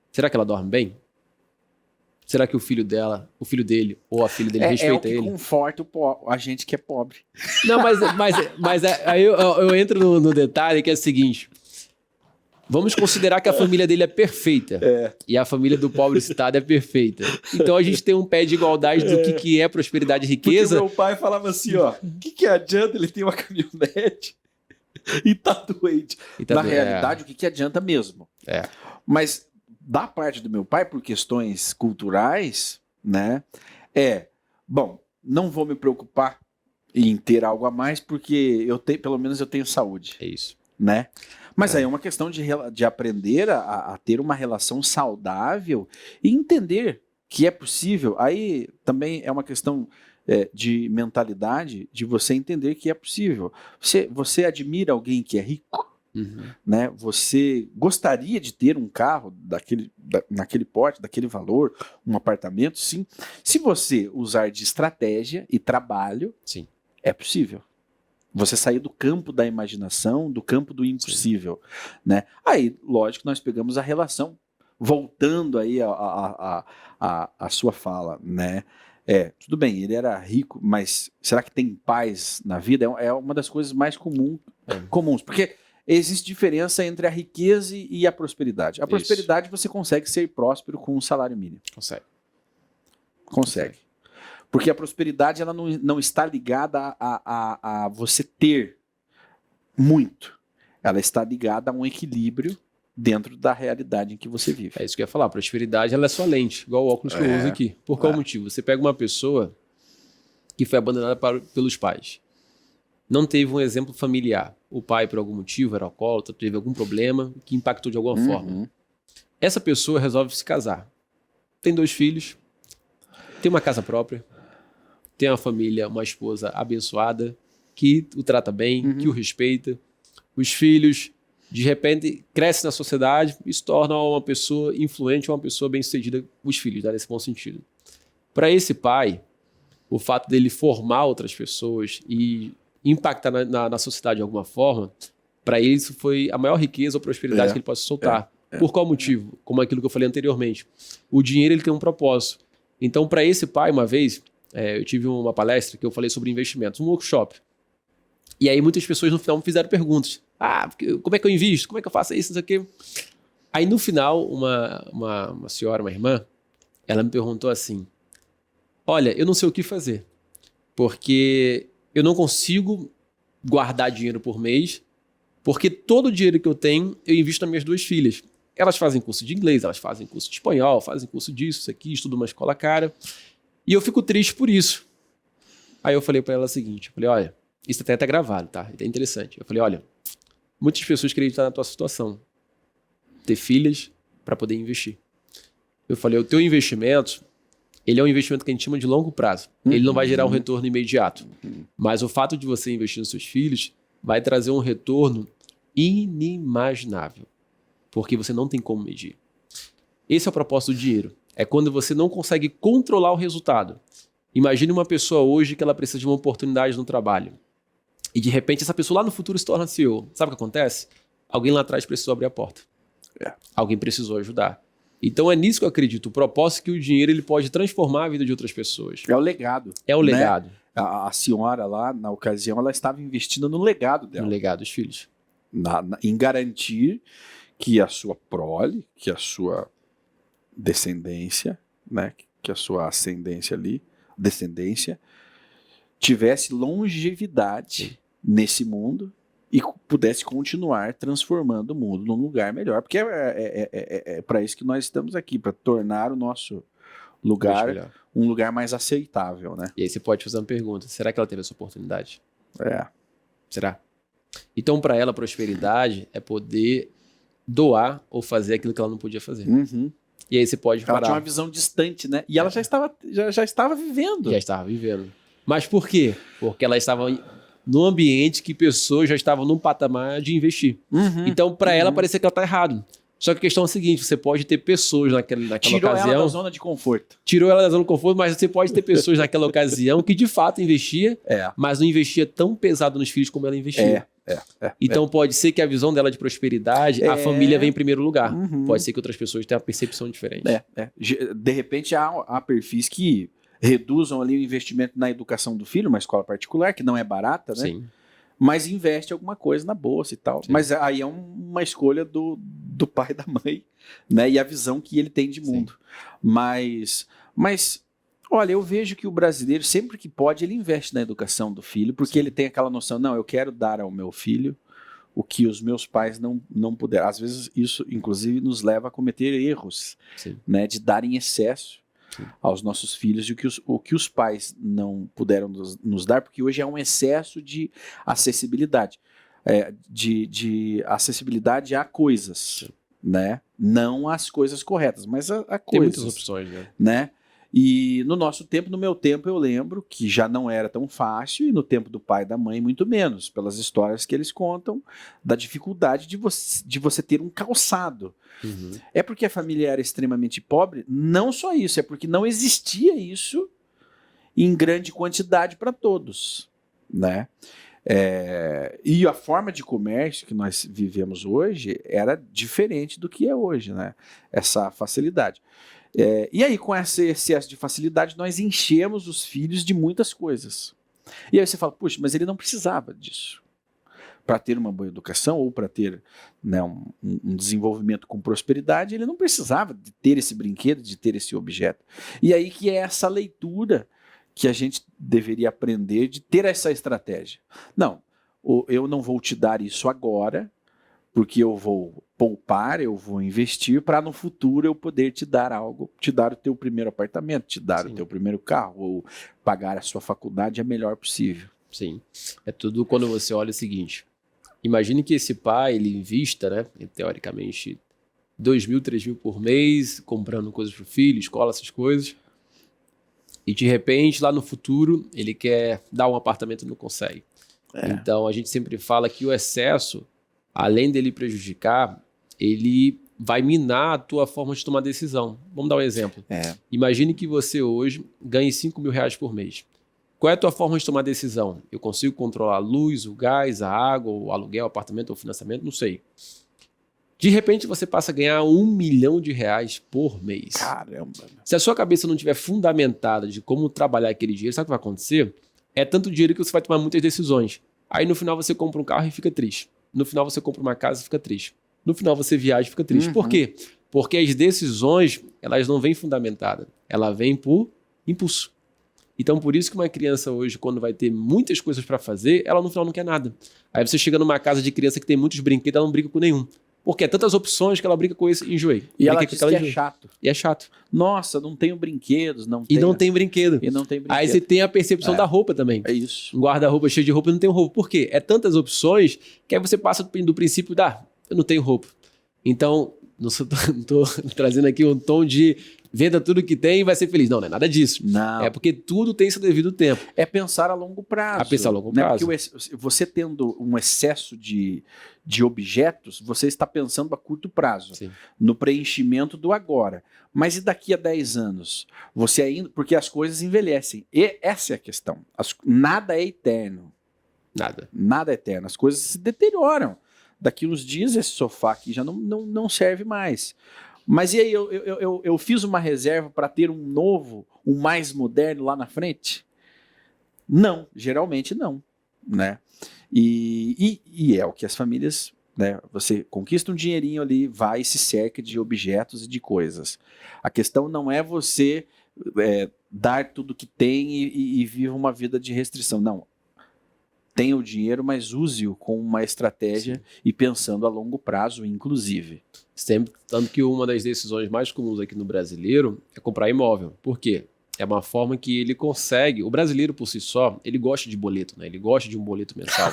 será que ela dorme bem? Será que o filho dele ou a filha dele respeita ele? É o que conforta a gente que é pobre. Não, mas aí eu entro no detalhe que é o seguinte, vamos considerar que a família dele é perfeita e a família do pobre citado é perfeita. Então a gente tem um pé de igualdade do que é prosperidade e riqueza. Porque meu pai falava assim, ó, o que adianta ele ter uma caminhonete e tá doente? Na realidade, o que adianta mesmo? Mas da parte do meu pai, por questões culturais, né, bom, não vou me preocupar em ter algo a mais porque pelo menos eu tenho saúde. É isso. Né? Mas aí é uma questão de aprender a ter uma relação saudável e entender que é possível. Aí também é uma questão de mentalidade, de você entender que é possível. Você admira alguém que é rico? Né? Você gostaria de ter um carro naquele porte, daquele valor, um apartamento? Sim. Se você usar de estratégia e trabalho, sim, é possível. Você sair do campo da imaginação, do campo do impossível, né? Aí, lógico, nós pegamos a relação, voltando aí a sua fala, né? Tudo bem, ele era rico, mas será que tem paz na vida? É uma das coisas mais comuns, porque existe diferença entre a riqueza e a prosperidade. A prosperidade você consegue ser próspero com um salário mínimo. Consegue. Porque a prosperidade ela não está ligada a você ter muito. Ela está ligada a um equilíbrio dentro da realidade em que você vive. É isso que eu ia falar. A prosperidade ela é sua lente, igual o óculos que eu uso aqui. Por qual motivo? Você pega uma pessoa que foi abandonada pelos pais. Não teve um exemplo familiar. O pai, por algum motivo, era alcoólatra, teve algum problema que impactou de alguma forma. Essa pessoa resolve se casar. Tem 2 filhos, tem uma casa própria, tem uma família, uma esposa abençoada, que o trata bem, que o respeita. Os filhos, de repente, crescem na sociedade e se tornam uma pessoa influente, uma pessoa bem-sucedida, os filhos, nesse bom sentido. Para esse pai, o fato dele formar outras pessoas e impactar na sociedade de alguma forma, para ele isso foi a maior riqueza ou prosperidade que ele possa soltar. Por qual motivo? Como aquilo que eu falei anteriormente. O dinheiro ele tem um propósito. Então, para esse pai, uma vez, eu tive uma palestra que eu falei sobre investimentos, um workshop. E aí muitas pessoas no final me fizeram perguntas. Como é que eu invisto? Como é que eu faço isso? Não sei o quê. Aí no final, uma senhora, uma irmã, ela me perguntou assim, olha, eu não sei o que fazer, porque eu não consigo guardar dinheiro por mês, porque todo o dinheiro que eu tenho, eu invisto nas minhas 2 filhas. Elas fazem curso de inglês, elas fazem curso de espanhol, fazem curso disso, isso aqui, estudam uma escola cara. E eu fico triste por isso. Aí eu falei para ela o seguinte, eu falei, olha, isso até tá gravado, tá? É interessante. Eu falei, olha, muitas pessoas querem estar na tua situação. Ter filhas para poder investir. Eu falei, o teu investimento, ele é um investimento que a gente chama de longo prazo. Ele não vai gerar um retorno imediato. Mas o fato de você investir nos seus filhos vai trazer um retorno inimaginável. Porque você não tem como medir. Esse é o propósito do dinheiro. É quando você não consegue controlar o resultado. Imagine uma pessoa hoje que ela precisa de uma oportunidade no trabalho. E de repente essa pessoa lá no futuro se torna CEO. Sabe o que acontece? Alguém lá atrás precisou abrir a porta. Alguém precisou ajudar. Então é nisso que eu acredito. O propósito é que o dinheiro ele pode transformar a vida de outras pessoas. É o legado. É o legado. A senhora lá, na ocasião, ela estava investindo no legado dela. No legado dos filhos. Em garantir que a sua prole, que a sua descendência, né, que a sua ascendência ali, descendência, tivesse longevidade nesse mundo e pudesse continuar transformando o mundo num lugar melhor. Porque é para isso que nós estamos aqui, para tornar o nosso lugar um lugar mais aceitável, né? E aí você pode fazer uma pergunta, será que ela teve essa oportunidade? Será? Então, para ela, prosperidade é poder doar ou fazer aquilo que ela não podia fazer. E aí você pode parar. Ela tinha uma visão distante, né? E ela já estava vivendo. Já estava vivendo. Mas por quê? Porque ela estava num ambiente que pessoas já estavam num patamar de investir. Então, para ela, parecia que ela está errado. Só que a questão é a seguinte, você pode ter pessoas naquela Tirou ocasião... ela da zona de conforto. Tirou ela da zona de conforto, mas você pode ter pessoas naquela ocasião que de fato investia, mas não investia tão pesado nos filhos como ela investia. Então pode ser que a visão dela de prosperidade, a família vem em primeiro lugar. Pode ser que outras pessoas tenham uma percepção diferente. De repente há perfis que reduzam ali o investimento na educação do filho, uma escola particular, que não é barata, né? Sim. Mas investe alguma coisa na bolsa e tal. Sim. Mas aí é uma escolha do pai e da mãe, né? E a visão que ele tem de mundo. Mas, olha, eu vejo que o brasileiro, sempre que pode, ele investe na educação do filho, porque ele tem aquela noção, não, eu quero dar ao meu filho o que os meus pais não puderam. Às vezes isso, inclusive, nos leva a cometer erros, né? De dar em excesso aos nossos filhos e o que os pais não puderam nos dar, porque hoje é um excesso de acessibilidade, de acessibilidade a coisas, né? Não às coisas corretas, mas a coisas. Tem muitas opções, né? E no nosso tempo, no meu tempo, eu lembro que já não era tão fácil, e no tempo do pai e da mãe, muito menos, pelas histórias que eles contam, da dificuldade de você ter um calçado. É porque a família era extremamente pobre? Não só isso, é porque não existia isso em grande quantidade para todos, né? E a forma de comércio que nós vivemos hoje era diferente do que é hoje, né? Essa facilidade. E aí, com esse excesso de facilidade, nós enchemos os filhos de muitas coisas. E aí você fala, puxa, mas ele não precisava disso. Para ter uma boa educação ou para ter, né, um desenvolvimento com prosperidade, ele não precisava de ter esse brinquedo, de ter esse objeto. E aí que é essa leitura que a gente deveria aprender de ter essa estratégia. Não, eu não vou te dar isso agora, porque eu vou poupar, eu vou investir para no futuro eu poder te dar algo, te dar o teu primeiro apartamento, te dar o teu primeiro carro, ou pagar a sua faculdade a melhor possível. Sim, é tudo quando você olha o seguinte, imagine que esse pai, ele invista, né, teoricamente, 2.000, 3.000 por mês, comprando coisas para o filho, escola, essas coisas, e de repente, lá no futuro, ele quer dar um apartamento e não consegue. Então, a gente sempre fala que o excesso, além dele prejudicar, ele vai minar a tua forma de tomar decisão. Vamos dar um exemplo. Imagine que você hoje ganhe R$5.000 por mês. Qual é a tua forma de tomar decisão? Eu consigo controlar a luz, o gás, a água, o aluguel, o apartamento, o financiamento? Não sei. De repente você passa a ganhar R$1 milhão por mês. Caramba! Se a sua cabeça não estiver fundamentada de como trabalhar aquele dinheiro, sabe o que vai acontecer? É tanto dinheiro que você vai tomar muitas decisões. Aí no final você compra um carro e fica triste. No final você compra uma casa e fica triste. No final você viaja e fica triste. Por quê? Porque as decisões, elas não vêm fundamentadas. Ela vem por impulso. Então, por isso que uma criança hoje, quando vai ter muitas coisas para fazer, ela no final não quer nada. Aí você chega numa casa de criança que tem muitos brinquedos, ela não brinca com nenhum. Porque é tantas opções que ela brinca com esse e enjoei. E ela diz que é chato. E é chato. Nossa, não tenho brinquedos, não tem. E não tem brinquedo. E não tem brinquedo. Aí você tem a percepção da roupa também. É isso. Um guarda-roupa cheio de roupa e não tem roupa. Por quê? É tantas opções que aí você passa do princípio eu não tenho roupa. Então, não estou trazendo aqui um tom de venda tudo que tem e vai ser feliz. Não, não é nada disso. Não. É porque tudo tem seu devido tempo. É pensar a longo prazo. Pensar a longo prazo. Porque você tendo um excesso de objetos, você está pensando a curto prazo. Sim. No preenchimento do agora. Mas e daqui a 10 anos? Você ainda... Porque as coisas envelhecem. E essa é a questão. Nada é eterno. Nada é eterno. As coisas se deterioram. Daqui uns dias esse sofá aqui já não serve mais. Mas e aí, eu fiz uma reserva para ter um novo, um mais moderno lá na frente? Não, geralmente não, né? E é o que as famílias, né? Você conquista um dinheirinho ali, vai e se cerca de objetos e de coisas. A questão não é você dar tudo que tem e viva uma vida de restrição, não. Tenha o dinheiro, mas use-o com uma estratégia. Sim. E pensando a longo prazo, inclusive. Sempre, tanto que uma das decisões mais comuns aqui no brasileiro é comprar imóvel. Por quê? É uma forma que ele consegue... O brasileiro, por si só, ele gosta de boleto, né? Ele gosta de um boleto mensal.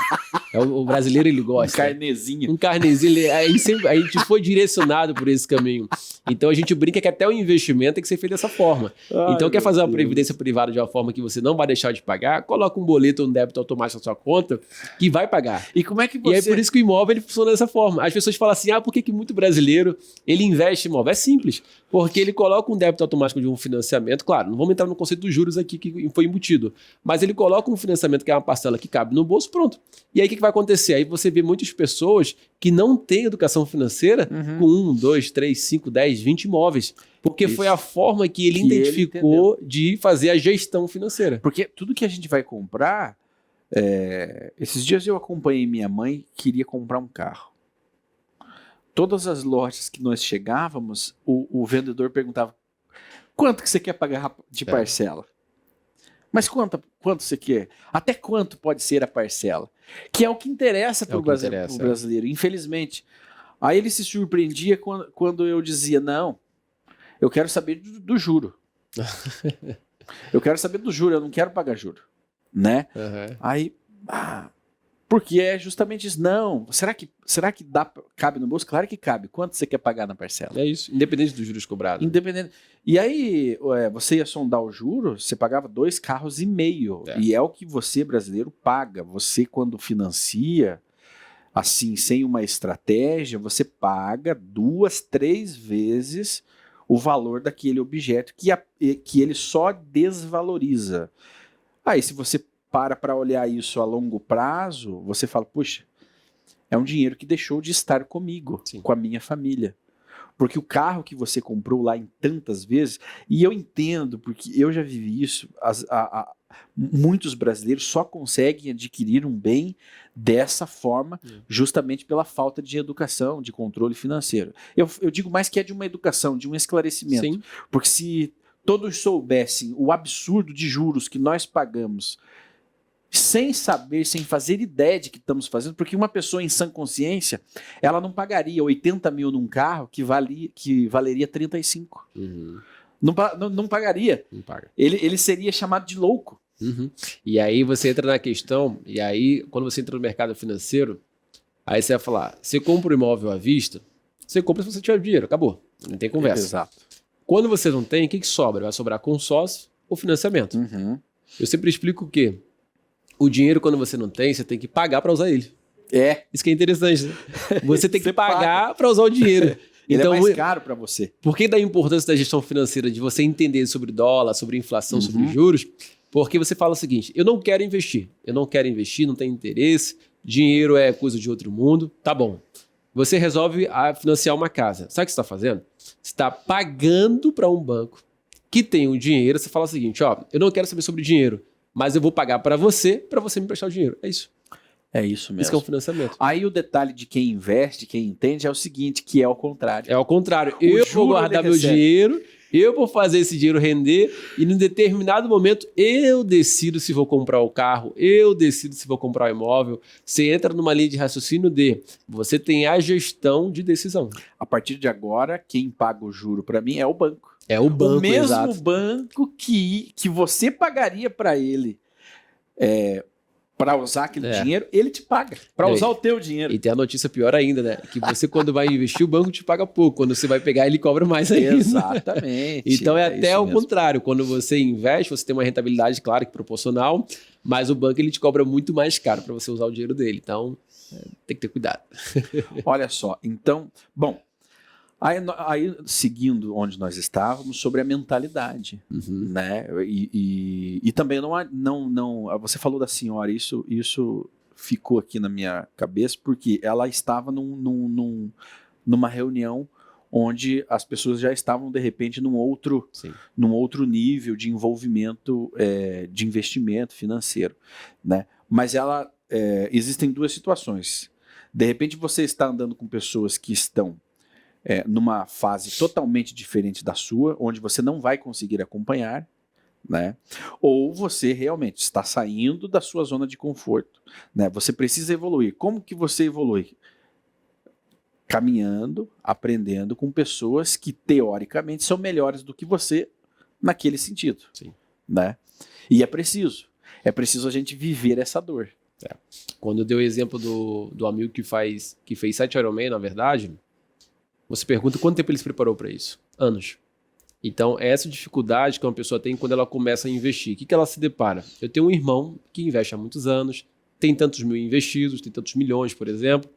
O brasileiro, ele gosta. Um carnezinho. Um carnezinho. A gente foi direcionado por esse caminho. Então, a gente brinca que até o investimento tem que ser feito dessa forma. Então, quer fazer uma previdência privada de uma forma que você não vai deixar de pagar? Coloca um boleto ou um débito automático na sua conta que vai pagar. E como é que você... E aí, por isso que o imóvel ele funciona dessa forma. As pessoas falam assim, por que muito brasileiro ele investe em imóvel? É simples. Porque ele coloca um débito automático de um financiamento. Claro, não vamos entrar no conceito dos juros aqui que foi embutido. Mas ele coloca um financiamento que é uma parcela que cabe no bolso, pronto. E aí, o que vai acontecer? Aí você vê muitas pessoas que não têm educação financeira com 1, 2, 3, 5, 10, 20 imóveis. Porque foi a forma que ele identificou de fazer a gestão financeira. Porque tudo que a gente vai comprar... esses dias eu acompanhei minha mãe que queria comprar um carro. Todas as lojas que nós chegávamos, o vendedor perguntava: quanto que você quer pagar de parcela? Mas quanto você quer? Até quanto pode ser a parcela? Que é o que interessa para o brasileiro, infelizmente. Aí ele se surpreendia quando eu dizia: não, eu quero saber do juro. Eu quero saber do juro, eu não quero pagar juro. Né? Aí, porque é justamente isso. Não, será que cabe no bolso? Claro que cabe. Quanto você quer pagar na parcela? É isso, independente dos juros cobrados. Independente. E aí, você ia sondar o juro, você pagava 2,5 carros. E é o que você, brasileiro, paga. Você, quando financia, assim, sem uma estratégia, você paga 2, 3 vezes o valor daquele objeto que ele só desvaloriza. Aí, se você para olhar isso a longo prazo, você fala, puxa, é um dinheiro que deixou de estar comigo, Sim. com a minha família. Porque o carro que você comprou lá em tantas vezes, e eu entendo, porque eu já vivi isso, muitos brasileiros só conseguem adquirir um bem dessa forma, justamente pela falta de educação, de controle financeiro. Eu digo mais que é de uma educação, de um esclarecimento. Sim. Porque se todos soubessem o absurdo de juros que nós pagamos, sem saber, sem fazer ideia de que estamos fazendo, porque uma pessoa em sã consciência, ela não pagaria 80 mil num carro que valeria 35. Uhum. Não pagaria. Não paga. Ele seria chamado de louco. Uhum. E aí você entra na questão, e aí quando você entra no mercado financeiro, aí você vai falar, você compra um imóvel à vista, você compra se você tiver dinheiro, acabou. Não tem conversa. Exato. Quando você não tem, o que sobra? Vai sobrar consórcio ou financiamento. Uhum. Eu sempre explico o quê? O dinheiro, quando você não tem, você tem que pagar para usar ele. Isso que é interessante, né? Você tem que Você pagar para usar o dinheiro. Ele Então, é mais caro para você. por que da importância da gestão financeira, de você entender sobre dólar, sobre inflação, sobre juros? Porque você fala o seguinte, eu não quero investir, não tenho interesse, dinheiro é coisa de outro mundo, tá bom. Você resolve financiar uma casa. Sabe o que você está fazendo? Você está pagando para um banco que tem o dinheiro, você fala o seguinte, ó, eu não quero saber sobre dinheiro, mas eu vou pagar para você me emprestar o dinheiro. É isso. É isso mesmo. Isso que é um financiamento. Aí o detalhe de quem investe, quem entende, é o seguinte, que é o contrário. É ao contrário. Eu vou guardar meu dinheiro, eu vou fazer esse dinheiro render e em determinado momento eu decido se vou comprar o carro, eu decido se vou comprar o imóvel. Você entra numa linha de raciocínio de você tem a gestão de decisão. A partir de agora, quem paga o juro para mim é o banco. É o banco, o mesmo exato. banco que você pagaria para ele para usar aquele dinheiro, ele te paga para usar o teu dinheiro. E tem a notícia pior ainda, né? Que você, quando vai investir, o banco te paga pouco. Quando você vai pegar, ele cobra mais ainda. Exatamente. Então é até o mesmo. contrário. Quando você investe, você tem uma rentabilidade, claro, que proporcional, mas o banco ele te cobra muito mais caro para você usar o dinheiro dele. Então, tem que ter cuidado. Olha só, então, bom, aí seguindo onde nós estávamos, sobre a mentalidade, né? E também não, você falou da senhora, isso ficou aqui na minha cabeça, porque ela estava numa reunião onde as pessoas já estavam, de repente, num outro nível de envolvimento, de investimento financeiro, né? Mas existem duas situações. De repente, você está andando com pessoas que estão numa fase totalmente diferente da sua, onde você não vai conseguir acompanhar, né? Ou você realmente está saindo da sua zona de conforto, né? Você precisa evoluir. Como que você evolui? Caminhando, aprendendo com pessoas que teoricamente são melhores do que você naquele sentido, né? E é preciso a gente viver essa dor. Quando eu dei o exemplo do amigo que fez 7 Ironman, na verdade, você pergunta quanto tempo ele se preparou para isso? Anos. Então, essa dificuldade que uma pessoa tem quando ela começa a investir. O que ela se depara? Eu tenho um irmão que investe há muitos anos, tem tantos mil investidos, tem tantos milhões, por exemplo.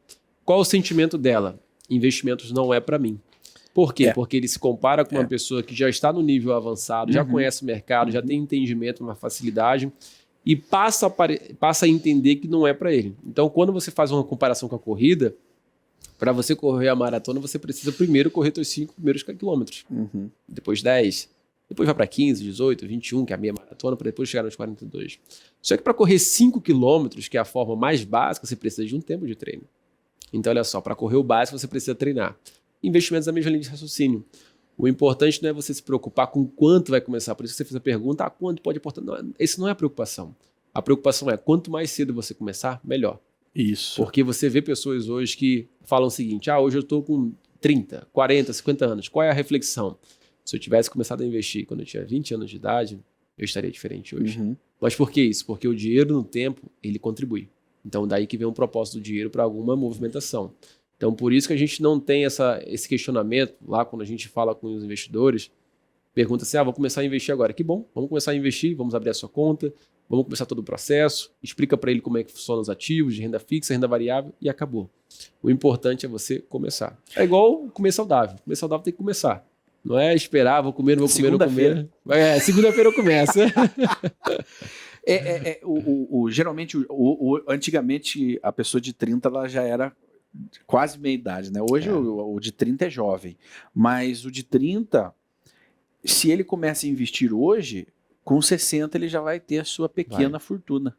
Qual o sentimento dela? Investimentos não é para mim. Por quê? Porque ele se compara com uma pessoa que já está no nível avançado, já conhece o mercado, já tem entendimento, uma facilidade, e passa a entender que não é para ele. Então, quando você faz uma comparação com a corrida, para você correr a maratona, você precisa primeiro correr seus 5 primeiros quilômetros. Depois 10. Depois vai para 15, 18, 21, que é a meia maratona, para depois chegar nos 42. Só que para correr 5 quilômetros, que é a forma mais básica, você precisa de um tempo de treino. Então, olha só, para correr o básico, você precisa treinar. Investimentos da mesma linha de raciocínio. O importante não é você se preocupar com quanto vai começar. Por isso que você fez a pergunta, quanto pode aportar? Não, esse não é a preocupação. A preocupação é, quanto mais cedo você começar, melhor. Isso. Porque você vê pessoas hoje que falam o seguinte, hoje eu estou com 30, 40, 50 anos. Qual é a reflexão? Se eu tivesse começado a investir quando eu tinha 20 anos de idade, eu estaria diferente hoje. Mas por que isso? Porque o dinheiro no tempo, ele contribui. Então daí que vem um propósito do dinheiro para alguma movimentação. Então por isso que a gente não tem esse questionamento lá quando a gente fala com os investidores, pergunta assim, vou começar a investir agora. Que bom, vamos começar a investir, vamos abrir a sua conta, vamos começar todo o processo, explica para ele como é que funcionam os ativos de renda fixa, renda variável e acabou. O importante é você começar. É igual comer saudável. Comer saudável tem que começar. Não é esperar, vou comer, não vou comer, não comer. Segunda-feira eu começo. Geralmente, antigamente, a pessoa de 30 ela já era quase meia idade, né? Hoje o de 30 é jovem, mas o de 30, se ele começa a investir hoje, com 60 ele já vai ter a sua pequena fortuna,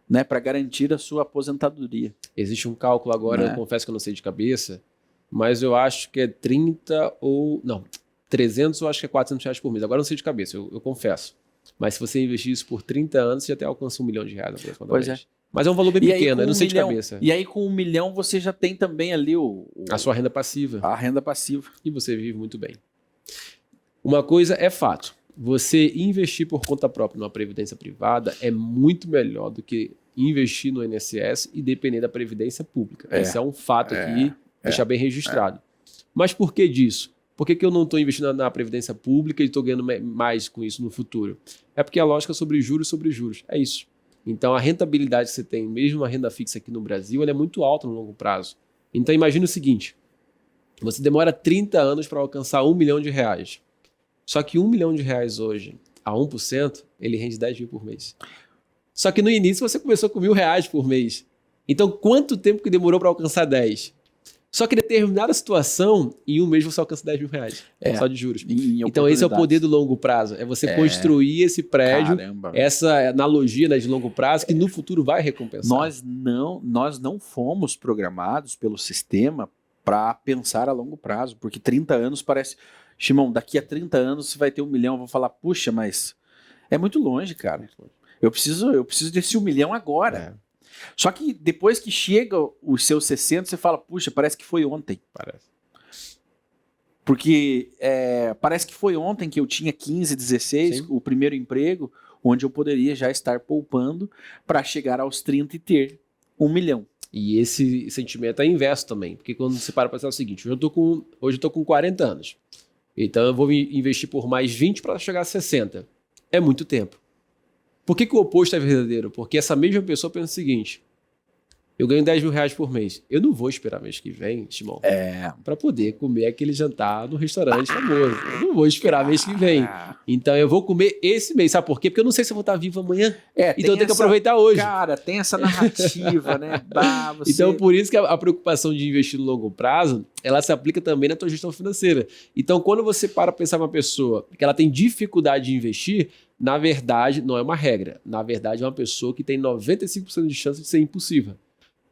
né? Para garantir a sua aposentadoria. Existe um cálculo agora, eu confesso que eu não sei de cabeça, mas eu acho que é 30 ou... Não, 300 ou acho que é 400 reais por mês. Agora eu não sei de cabeça, eu confesso. Mas se você investir isso por 30 anos, você até alcança R$1 milhão aproximadamente. Pois é. Mas é um valor bem pequeno, eu não sei de cabeça. E aí com 1 milhão você já tem também ali a sua renda passiva. A renda passiva. E você vive muito bem. Uma coisa é fato. Você investir por conta própria numa previdência privada é muito melhor do que investir no INSS e depender da previdência pública. Esse é um fato aqui, deixar bem registrado. Mas por que disso? Por que eu não estou investindo na previdência pública e estou ganhando mais com isso no futuro? É porque a lógica é sobre juros. É isso. Então a rentabilidade que você tem, mesmo a renda fixa aqui no Brasil, ela é muito alta no longo prazo. Então imagine o seguinte, você demora 30 anos para alcançar R$1 milhão. Só que R$1 milhão hoje, a 1%, ele rende 10 mil por mês. Só que no início você começou com R$1.000 por mês. Então quanto tempo que demorou para alcançar 10? Só que em determinada situação, em um mês você alcança R$10 mil, só de juros. Então esse é o poder do longo prazo, é você construir esse prédio, essa analogia, né, de longo prazo, que no futuro vai recompensar. Nós não fomos programados pelo sistema para pensar a longo prazo, porque 30 anos parece... Shimon, daqui a 30 anos você vai ter 1 milhão, eu vou falar, puxa, mas é muito longe, cara. Eu preciso desse 1 milhão agora. Só que depois que chega os seus 60, você fala, puxa, parece que foi ontem. Porque parece que foi ontem que eu tinha 15, 16, Sim. o primeiro emprego, onde eu poderia já estar poupando para chegar aos 30 e ter 1 milhão. E esse sentimento é inverso também, porque quando você para pensar o seguinte, hoje eu tô com 40 anos, então eu vou investir por mais 20 para chegar a 60. É muito tempo. Por que o oposto é verdadeiro? Porque essa mesma pessoa pensa o seguinte, eu ganho R$10 mil por mês, eu não vou esperar mês que vem, Shimon, para poder comer aquele jantar no restaurante famoso. Eu não vou esperar mês que vem. Então eu vou comer esse mês. Sabe por quê? Porque eu não sei se eu vou estar vivo amanhã. Então eu tenho que aproveitar hoje. Cara, tem essa narrativa, né? Então por isso que a preocupação de investir no longo prazo, ela se aplica também na tua gestão financeira. Então quando você para pensar uma pessoa que ela tem dificuldade de investir, na verdade não é uma regra. Na verdade é uma pessoa que tem 95% de chance de ser impulsiva.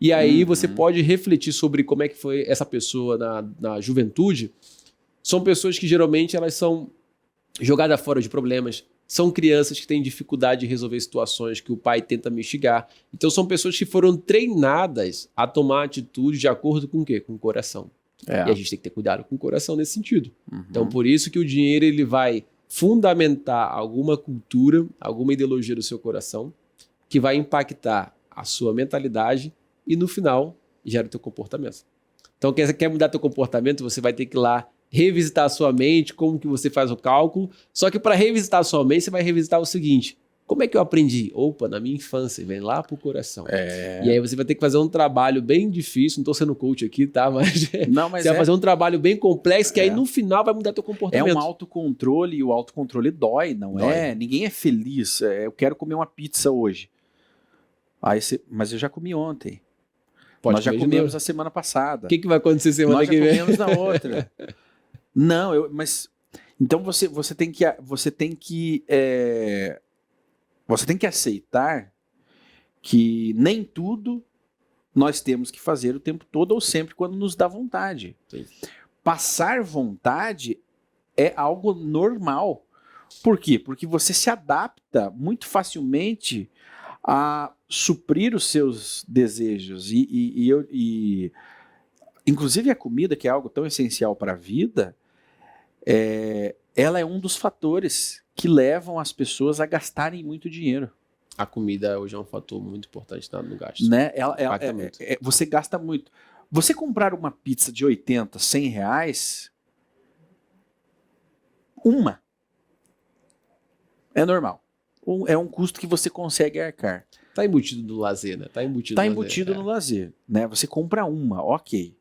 E aí você pode refletir sobre como é que foi essa pessoa na juventude. São pessoas que geralmente elas são jogadas fora de problemas. São crianças que têm dificuldade de resolver situações que o pai tenta mitigar. Então são pessoas que foram treinadas a tomar atitude de acordo com o quê? Com o coração. E a gente tem que ter cuidado com o coração nesse sentido. Então por isso que o dinheiro ele vai fundamentar alguma cultura, alguma ideologia do seu coração que vai impactar a sua mentalidade e no final gera o teu comportamento. Então, quer mudar teu comportamento, você vai ter que ir lá revisitar a sua mente, como que você faz o cálculo. Só que para revisitar a sua mente, você vai revisitar o seguinte, como é que eu aprendi? Opa, na minha infância, vem lá pro coração. E aí você vai ter que fazer um trabalho bem difícil, não estou sendo coach aqui, tá? Mas você vai fazer um trabalho bem complexo, que aí no final vai mudar teu comportamento. É um autocontrole, e o autocontrole dói, não é? Ninguém é feliz. Eu quero comer uma pizza hoje. Mas eu já comi ontem. Nós já comemos a semana passada. O que vai acontecer semana que vem? Nós já comemos na outra. Não, mas... Então você tem que aceitar que nem tudo nós temos que fazer o tempo todo ou sempre quando nos dá vontade. Sim. Passar vontade é algo normal. Por quê? Porque você se adapta muito facilmente a suprir os seus desejos e inclusive a comida, que é algo tão essencial para a vida, ela é um dos fatores que levam as pessoas a gastarem muito dinheiro. A comida hoje é um fator muito importante no gasto. Né? Você gasta muito. Você comprar uma pizza de 80, 100 reais, é normal. É um custo que você consegue arcar. Tá embutido no lazer, né? Tá embutido no lazer, né? Você compra ok.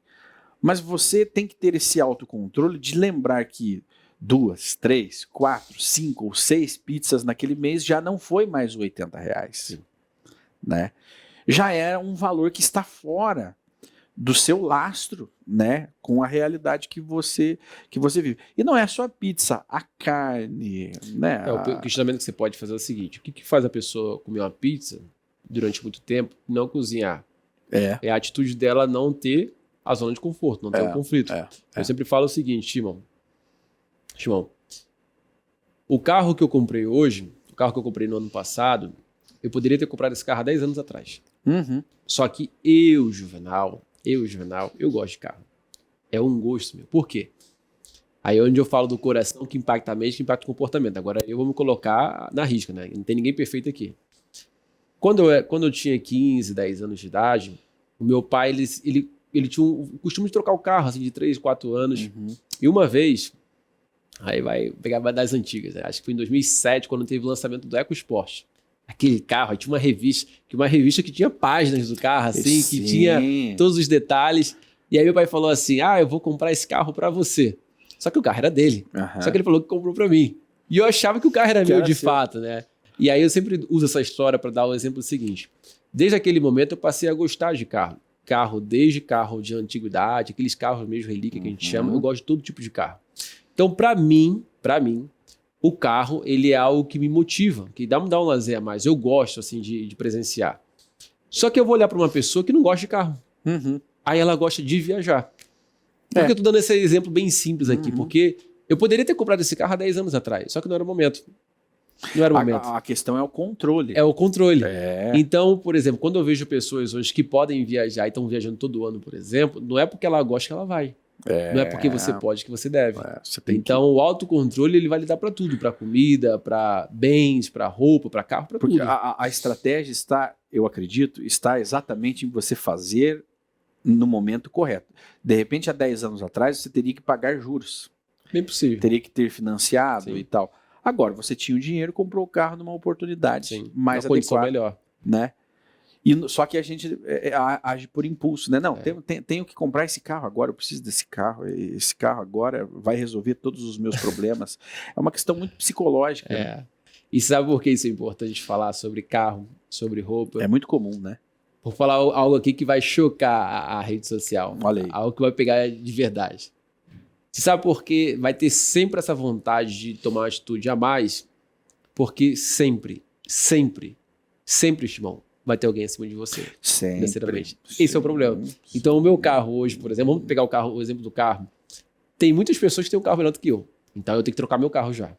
Mas você tem que ter esse autocontrole de lembrar que 2, 3, 4, 5 ou 6 pizzas naquele mês, já não foi mais R$ 80, Sim. né? Já é um valor que está fora do seu lastro, né, com a realidade que você vive. E não é só a pizza, a carne, né? O questionamento que você pode fazer é o seguinte: o que faz a pessoa comer uma pizza durante muito tempo e não cozinhar? É a atitude dela não ter a zona de conforto, não ter um conflito. Eu sempre falo o seguinte, Timão, o carro que eu comprei hoje, o carro que eu comprei no ano passado, eu poderia ter comprado esse carro há 10 anos atrás. Só que eu, Juvenal, eu gosto de carro. É um gosto meu. Por quê? Aí é onde eu falo do coração que impacta a mente, que impacta o comportamento. Agora eu vou me colocar na risca, né? Não tem ninguém perfeito aqui. Quando eu tinha 15, 10 anos de idade, o meu pai, ele tinha o costume de trocar o carro, assim, de 3, 4 anos. E uma vez, aí vai pegar das antigas, né? Acho que foi em 2007, quando teve o lançamento do EcoSport. Aquele carro, aí tinha uma revista que tinha páginas do carro, assim, que tinha todos os detalhes. E aí meu pai falou assim, eu vou comprar esse carro pra você. Só que o carro era dele. Só que ele falou que comprou pra mim. E eu achava que o carro era meu de fato, né? E aí eu sempre uso essa história pra dar o exemplo seguinte. Desde aquele momento eu passei a gostar de carro. Desde carro de antiguidade, aqueles carros mesmo relíquia que a gente chama, eu gosto de todo tipo de carro. Então, pra mim, o carro, ele é algo que me motiva, que dá um lazer a mais. Eu gosto, assim, de presenciar. Só que eu vou olhar para uma pessoa que não gosta de carro. Aí ela gosta de viajar. Por que eu tô dando esse exemplo bem simples aqui? Porque eu poderia ter comprado esse carro há 10 anos atrás, só que não era o momento. A questão é o controle. É o controle. Então, por exemplo, quando eu vejo pessoas hoje que podem viajar e estão viajando todo ano, por exemplo, não é porque ela gosta que ela vai. Não é porque você pode que você deve. Então, o autocontrole ele vai lhe dar para tudo, para comida, para bens, para roupa, para carro, para tudo. A estratégia está, eu acredito, está exatamente em você fazer no momento correto. De repente, há 10 anos atrás, você teria que pagar juros. Bem possível. Teria que ter financiado e tal. Agora, você tinha o dinheiro, comprou o carro numa oportunidade mais adequada, melhor, né? Só que a gente age por impulso, né? Não, tenho que comprar esse carro agora, eu preciso desse carro, esse carro agora vai resolver todos os meus problemas. É uma questão muito psicológica. Né? E sabe por que isso é importante falar sobre carro, sobre roupa? É muito comum, né? Vou falar algo aqui que vai chocar a rede social. Olha aí. Algo que vai pegar de verdade. Você sabe por que vai ter sempre essa vontade de tomar uma atitude a mais? Porque sempre, Timão, vai ter alguém acima de você. Financeiramente. Esse é o problema. Então, o meu carro hoje, por exemplo, vamos pegar o exemplo do carro. Tem muitas pessoas que têm um carro melhor do que eu. Então, eu tenho que trocar meu carro já.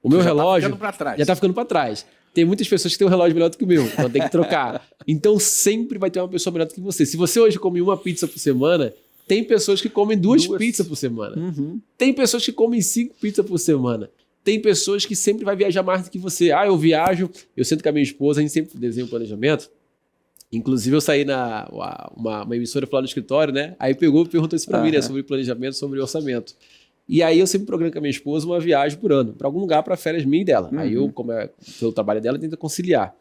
O meu relógio já tá ficando para trás. Tem muitas pessoas que têm um relógio melhor do que o meu. Então, tem que trocar. Então, sempre vai ter uma pessoa melhor do que você. Se você hoje come uma pizza por semana, tem pessoas que comem duas pizzas por semana. Tem pessoas que comem 5 pizzas por semana. Tem pessoas que sempre vai viajar mais do que você. Eu viajo, eu sento com a minha esposa, a gente sempre desenha um planejamento. Inclusive, eu saí uma emissora falando no escritório, né? Aí perguntou isso pra mim, né? Sobre planejamento, sobre orçamento. E aí eu sempre programo com a minha esposa uma viagem por ano, para algum lugar, para férias minha e dela. Aí eu, como é pelo trabalho dela, tento conciliar.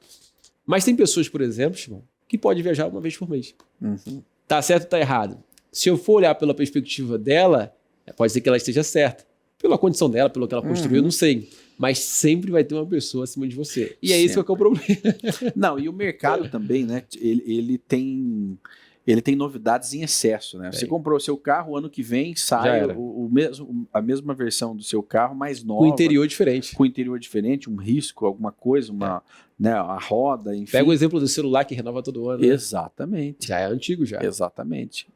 Mas tem pessoas, por exemplo, Timão, que pode viajar uma vez por mês. Tá certo ou tá errado? Se eu for olhar pela perspectiva dela, pode ser que ela esteja certa. Pela condição dela, pelo que ela construiu, eu não sei. Mas sempre vai ter uma pessoa acima de você. E é isso que é o problema. Não, e o mercado também, né? Ele tem novidades em excesso, né? Você comprou o seu carro, ano que vem sai a mesma versão do seu carro, mais nova. Com interior diferente. Com interior diferente, um risco, alguma coisa, né, a roda, enfim. Pega o exemplo do celular que renova todo ano. Exatamente. Né? Já é antigo já. Exatamente.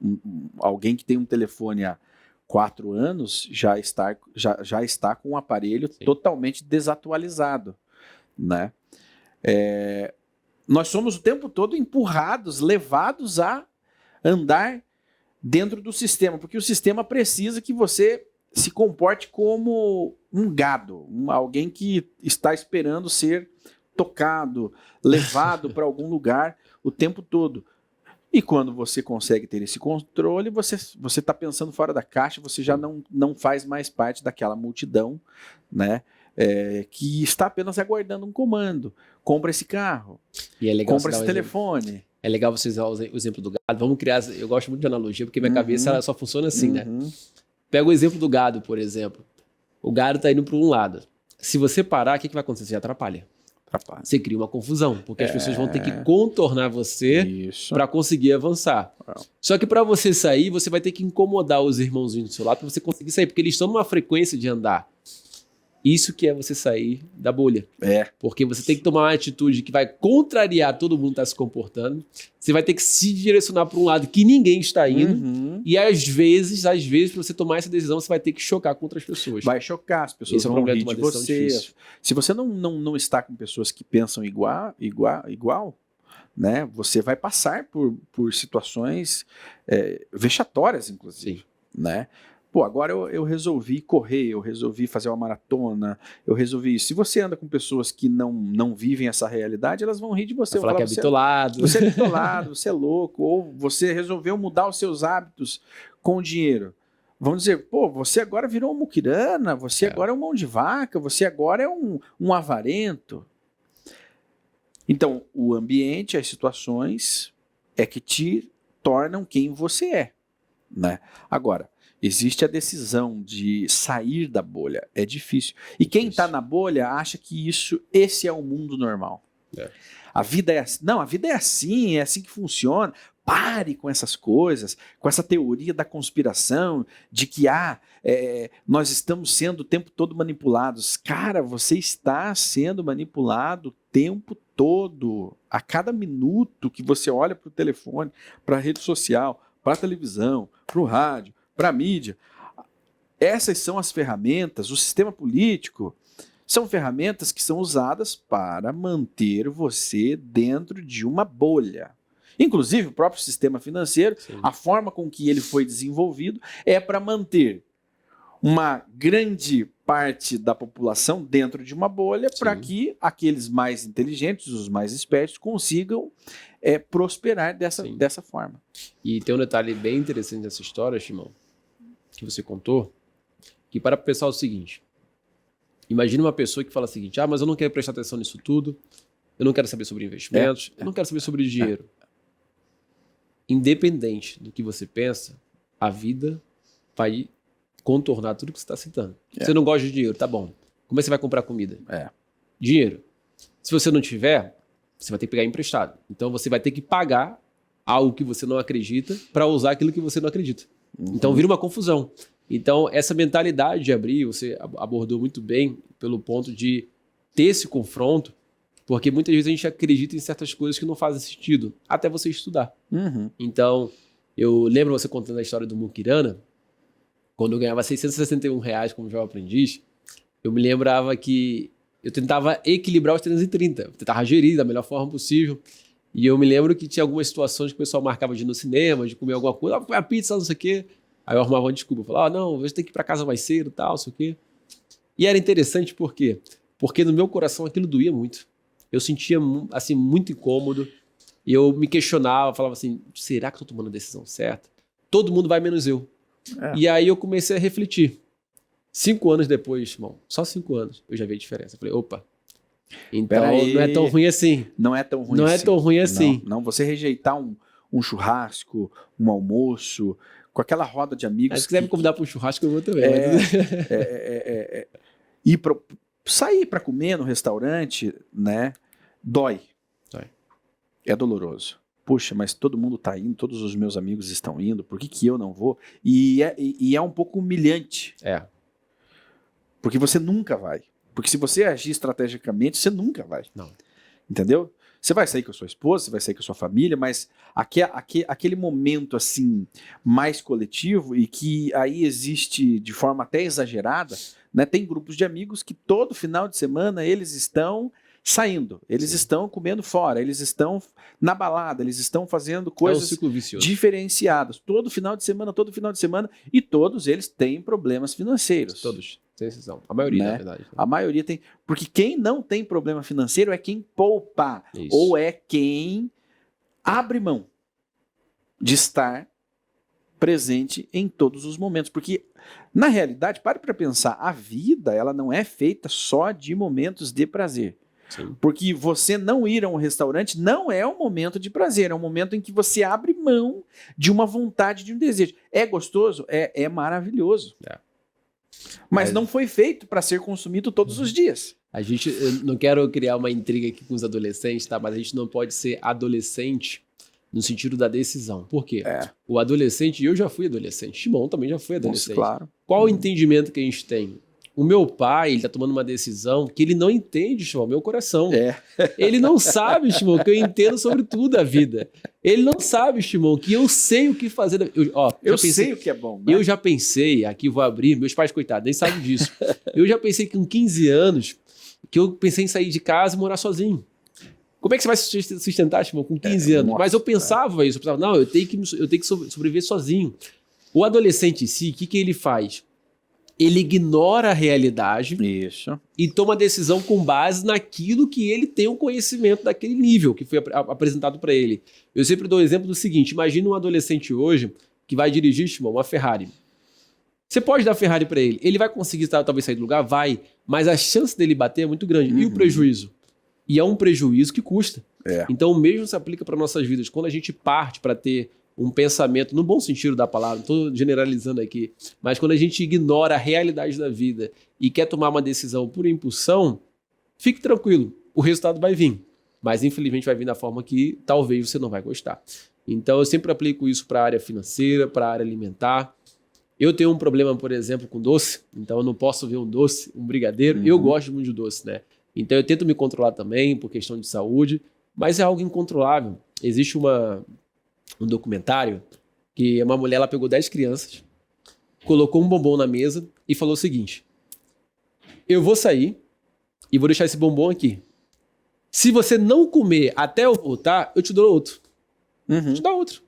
Alguém que tem um telefone há 4 anos já está com um aparelho totalmente desatualizado, né? Nós somos o tempo todo empurrados, levados a andar dentro do sistema, porque o sistema precisa que você se comporte como um gado, alguém que está esperando ser tocado, levado para algum lugar o tempo todo. E quando você consegue ter esse controle, você está pensando fora da caixa, você já não faz mais parte daquela multidão, né? Que está apenas aguardando um comando. Compra esse carro, compra esse telefone. É legal você usar o exemplo do gado. Vamos criar... Eu gosto muito de analogia, porque minha cabeça ela só funciona assim, né? Pega o exemplo do gado, por exemplo. O gado está indo para um lado. Se você parar, o que vai acontecer? Você atrapalha. Você cria uma confusão, porque as pessoas vão ter que contornar você para conseguir avançar. Só que para você sair, você vai ter que incomodar os irmãozinhos do seu lado para você conseguir sair, porque eles estão numa frequência de andar. Isso que é você sair da bolha. Porque você tem que tomar uma atitude que vai contrariar todo mundo que está se comportando. Você vai ter que se direcionar para um lado que ninguém está indo. E às vezes, para você tomar essa decisão, você vai ter que chocar com outras pessoas. Vai chocar, as pessoas vão rir de você. Se você não está com pessoas que pensam igual, né, você vai passar por situações vexatórias, inclusive. Né? Pô, agora eu resolvi correr, eu resolvi fazer uma maratona, eu resolvi isso. Se você anda com pessoas que não vivem essa realidade, elas vão rir de você. Vai falar que é bitolado. Você é bitolado, você é louco, ou você resolveu mudar os seus hábitos com o dinheiro. Vão dizer, pô, você agora virou um muquirana, você agora é um mão de vaca, você agora é um avarento. Então, o ambiente, as situações é que te tornam quem você é. Né? Agora, existe a decisão de sair da bolha. É difícil. E quem está na bolha acha que esse é o mundo normal. A vida é assim. Não, a vida é assim que funciona. Pare com essas coisas, com essa teoria da conspiração, de que nós estamos sendo o tempo todo manipulados. Cara, você está sendo manipulado o tempo todo. A cada minuto que você olha para o telefone, para a rede social, para a televisão, para o rádio, para a mídia. Essas são as ferramentas, o sistema político são ferramentas que são usadas para manter você dentro de uma bolha. Inclusive o próprio sistema financeiro, a forma com que ele foi desenvolvido é para manter uma grande parte da população dentro de uma bolha para que aqueles mais inteligentes, os mais espertos, consigam prosperar dessa forma. E tem um detalhe bem interessante dessa história, Shimon, que você contou, que para pensar o seguinte: imagina uma pessoa que fala o seguinte, mas eu não quero prestar atenção nisso tudo, eu não quero saber sobre investimentos, eu não quero saber sobre dinheiro. Independente do que você pensa, a vida vai contornar tudo que você está citando. Você não gosta de dinheiro, tá bom. Como é que você vai comprar comida? Dinheiro. Se você não tiver, você vai ter que pegar emprestado. Então você vai ter que pagar algo que você não acredita para usar aquilo que você não acredita. Então vira uma confusão. Então essa mentalidade de abrir, você abordou muito bem pelo ponto de ter esse confronto, porque muitas vezes a gente acredita em certas coisas que não fazem sentido, até você estudar. Então, eu lembro você contando a história do muquirana, quando eu ganhava R$661 como jovem aprendiz, eu me lembrava que eu tentava equilibrar os 330, eu tentava gerir da melhor forma possível. E eu me lembro que tinha algumas situações que o pessoal marcava de ir no cinema, de comer alguma coisa, comer a pizza, não sei o quê. Aí eu arrumava uma desculpa, eu falava, não, você tem que ir para casa mais cedo, tal, não sei o quê. E era interessante por quê? Porque no meu coração aquilo doía muito. Eu sentia assim, muito incômodo. E eu me questionava, falava assim, será que eu estou tomando a decisão certa? Todo mundo vai menos eu. E aí eu comecei a refletir. 5 anos depois, irmão, só 5 anos, eu já vi a diferença. Eu falei, opa, então não é tão ruim assim. Não é tão ruim não assim. É tão ruim assim. Não, você rejeitar um churrasco, um almoço, com aquela roda de amigos. Se quiser me convidar para um churrasco, eu vou também. Sair para comer no restaurante, né? Dói. É doloroso. Puxa, mas todo mundo está indo, todos os meus amigos estão indo, por que eu não vou? E é um pouco humilhante. Porque você nunca vai. Porque se você agir estrategicamente, você nunca vai. Não. Entendeu? Você vai sair com a sua esposa, você vai sair com a sua família, mas aquele momento assim mais coletivo e que aí existe de forma até exagerada, né? Tem grupos de amigos que todo final de semana eles estão saindo, eles estão comendo fora, eles estão na balada, eles estão fazendo coisas diferenciadas. Todo final de semana, e todos eles têm problemas financeiros. Todos, sem exceção. A maioria, né? Na verdade. A maioria tem. Porque quem não tem problema financeiro é quem poupa, ou é quem abre mão de estar presente em todos os momentos. Porque, na realidade, pare para pensar, a vida ela não é feita só de momentos de prazer. Sim. Porque você não ir a um restaurante não é um momento de prazer, é um momento em que você abre mão de uma vontade, de um desejo. É gostoso? É maravilhoso. Mas não foi feito para ser consumido todos os dias. Eu não quero criar uma intriga aqui com os adolescentes, tá? Mas a gente não pode ser adolescente no sentido da decisão. Por quê? O adolescente, e eu já fui adolescente, Shimon também já foi adolescente. Claro. Qual o entendimento que a gente tem? O meu pai, ele tá tomando uma decisão que ele não entende, Shimon, meu coração. Ele não sabe, Shimon, que eu entendo sobre tudo a vida. Ele não sabe, Shimon, que eu sei o que fazer. Eu sei o que é bom, né? Eu já pensei, aqui vou abrir, meus pais, coitados, nem sabem disso. Eu já pensei que com 15 anos, que eu pensei em sair de casa e morar sozinho. Como é que você vai sustentar, Shimon, com 15 anos? Mas eu pensava isso, eu pensava, não, eu tenho que sobreviver sozinho. O adolescente em si, o que ele faz? Ele ignora a realidade e toma decisão com base naquilo que ele tem um conhecimento daquele nível que foi apresentado para ele. Eu sempre dou o exemplo do seguinte, imagina um adolescente hoje que vai dirigir, Shimon, uma Ferrari. Você pode dar a Ferrari para ele, ele vai conseguir talvez sair do lugar? Vai, mas a chance dele bater é muito grande. E o prejuízo? E é um prejuízo que custa. Então o mesmo se aplica para nossas vidas. Quando a gente parte para ter um pensamento, no bom sentido da palavra, não estou generalizando aqui, mas quando a gente ignora a realidade da vida e quer tomar uma decisão por impulsão, fique tranquilo, o resultado vai vir. Mas infelizmente vai vir da forma que talvez você não vai gostar. Então eu sempre aplico isso para a área financeira, para a área alimentar. Eu tenho um problema, por exemplo, com doce, então eu não posso ver um doce, um brigadeiro. Eu gosto muito de doce, né? Então eu tento me controlar também por questão de saúde, mas é algo incontrolável. Existe um documentário que uma mulher ela pegou 10 crianças, colocou um bombom na mesa e falou o seguinte: eu vou sair e vou deixar esse bombom aqui. Se você não comer até eu voltar, eu te dou outro. Eu te dou outro.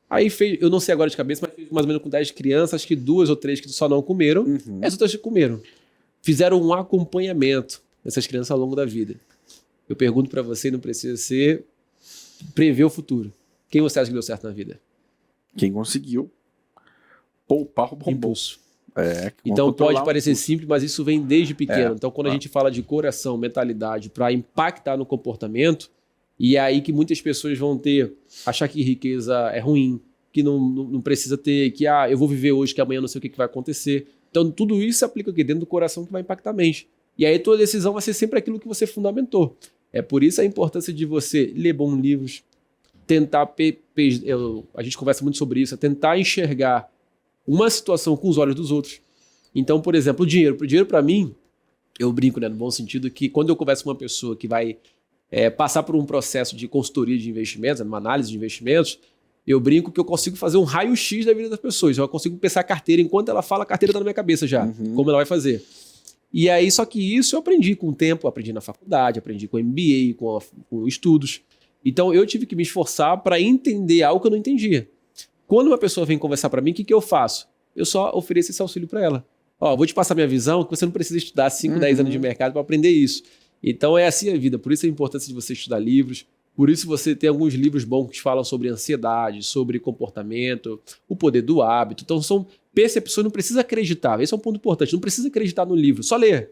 Aí fez, eu não sei agora de cabeça, mas fez mais ou menos com 10 crianças, acho que 2 ou 3 que só não comeram, as outras que comeram. Fizeram um acompanhamento dessas crianças ao longo da vida. Eu pergunto pra você, não precisa ser prever o futuro. Quem você acha que deu certo na vida? Quem conseguiu poupar o bombom. Impulso. Então pode parecer simples, mas isso vem desde pequeno. Então quando a gente fala de coração, mentalidade, para impactar no comportamento, e é aí que muitas pessoas vão achar que riqueza é ruim, que não precisa ter, que eu vou viver hoje, que amanhã não sei o que vai acontecer. Então tudo isso se aplica aqui dentro do coração que vai impactar a mente. E aí tua decisão vai ser sempre aquilo que você fundamentou. É por isso a importância de você ler bons livros, tentar, a gente conversa muito sobre isso, é tentar enxergar uma situação com os olhos dos outros. Então, por exemplo, o dinheiro para mim, eu brinco, né, no bom sentido, que quando eu converso com uma pessoa que vai passar por um processo de consultoria de investimentos, uma análise de investimentos, eu brinco que eu consigo fazer um raio-x da vida das pessoas. Eu consigo pensar a carteira, enquanto ela fala, a carteira está na minha cabeça já, como ela vai fazer. E aí, só que isso eu aprendi com o tempo, aprendi na faculdade, aprendi com MBA, com estudos. Então, eu tive que me esforçar para entender algo que eu não entendia. Quando uma pessoa vem conversar para mim, o que eu faço? Eu só ofereço esse auxílio para ela. Vou te passar minha visão, que você não precisa estudar 5, 10 anos de mercado para aprender isso. Então, é assim a vida. Por isso a importância de você estudar livros. Por isso você tem alguns livros bons que falam sobre ansiedade, sobre comportamento, o poder do hábito. Então, são percepções, não precisa acreditar. Esse é um ponto importante. Não precisa acreditar no livro, só ler.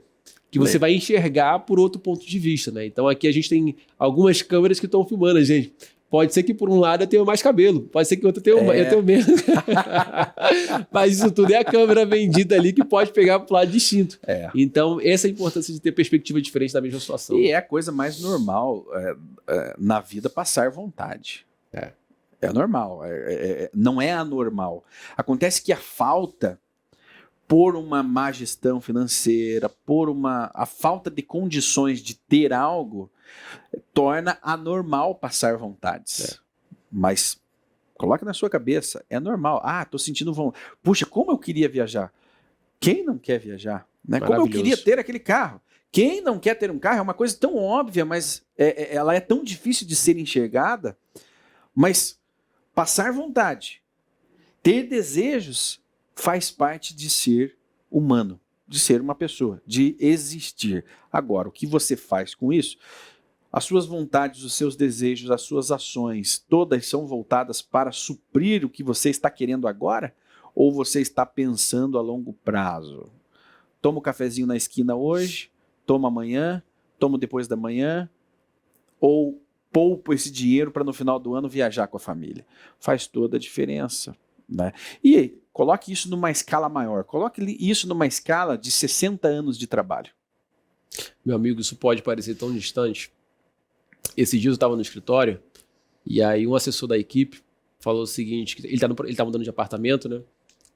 Que você vai enxergar por outro ponto de vista, né? Então aqui a gente tem algumas câmeras que estão filmando a gente. Pode ser que por um lado eu tenha mais cabelo, pode ser que outro eu tenha menos. Mas isso tudo é a câmera vendida ali que pode pegar para o lado distinto. Então essa é a importância de ter perspectiva diferente da mesma situação. E é a coisa mais normal na vida passar vontade. É normal, não é anormal. Acontece que a falta, por uma má gestão financeira, a falta de condições de ter algo, torna anormal passar vontades. Mas coloca na sua cabeça, é normal. Tô sentindo vontade. Puxa, como eu queria viajar. Quem não quer viajar? Né? Como eu queria ter aquele carro. Quem não quer ter um carro é uma coisa tão óbvia, mas ela é tão difícil de ser enxergada. Mas passar vontade, ter desejos, faz parte de ser humano, de ser uma pessoa, de existir. Agora, o que você faz com isso? As suas vontades, os seus desejos, as suas ações, todas são voltadas para suprir o que você está querendo agora? Ou você está pensando a longo prazo? Toma um cafezinho na esquina hoje, toma amanhã, toma depois da manhã, ou poupa esse dinheiro para no final do ano viajar com a família. Faz toda a diferença, né? E coloque isso numa escala maior. Coloque isso numa escala de 60 anos de trabalho. Meu amigo, isso pode parecer tão distante. Esses dias eu estava no escritório e aí um assessor da equipe falou o seguinte, que ele tá mudando de apartamento, né?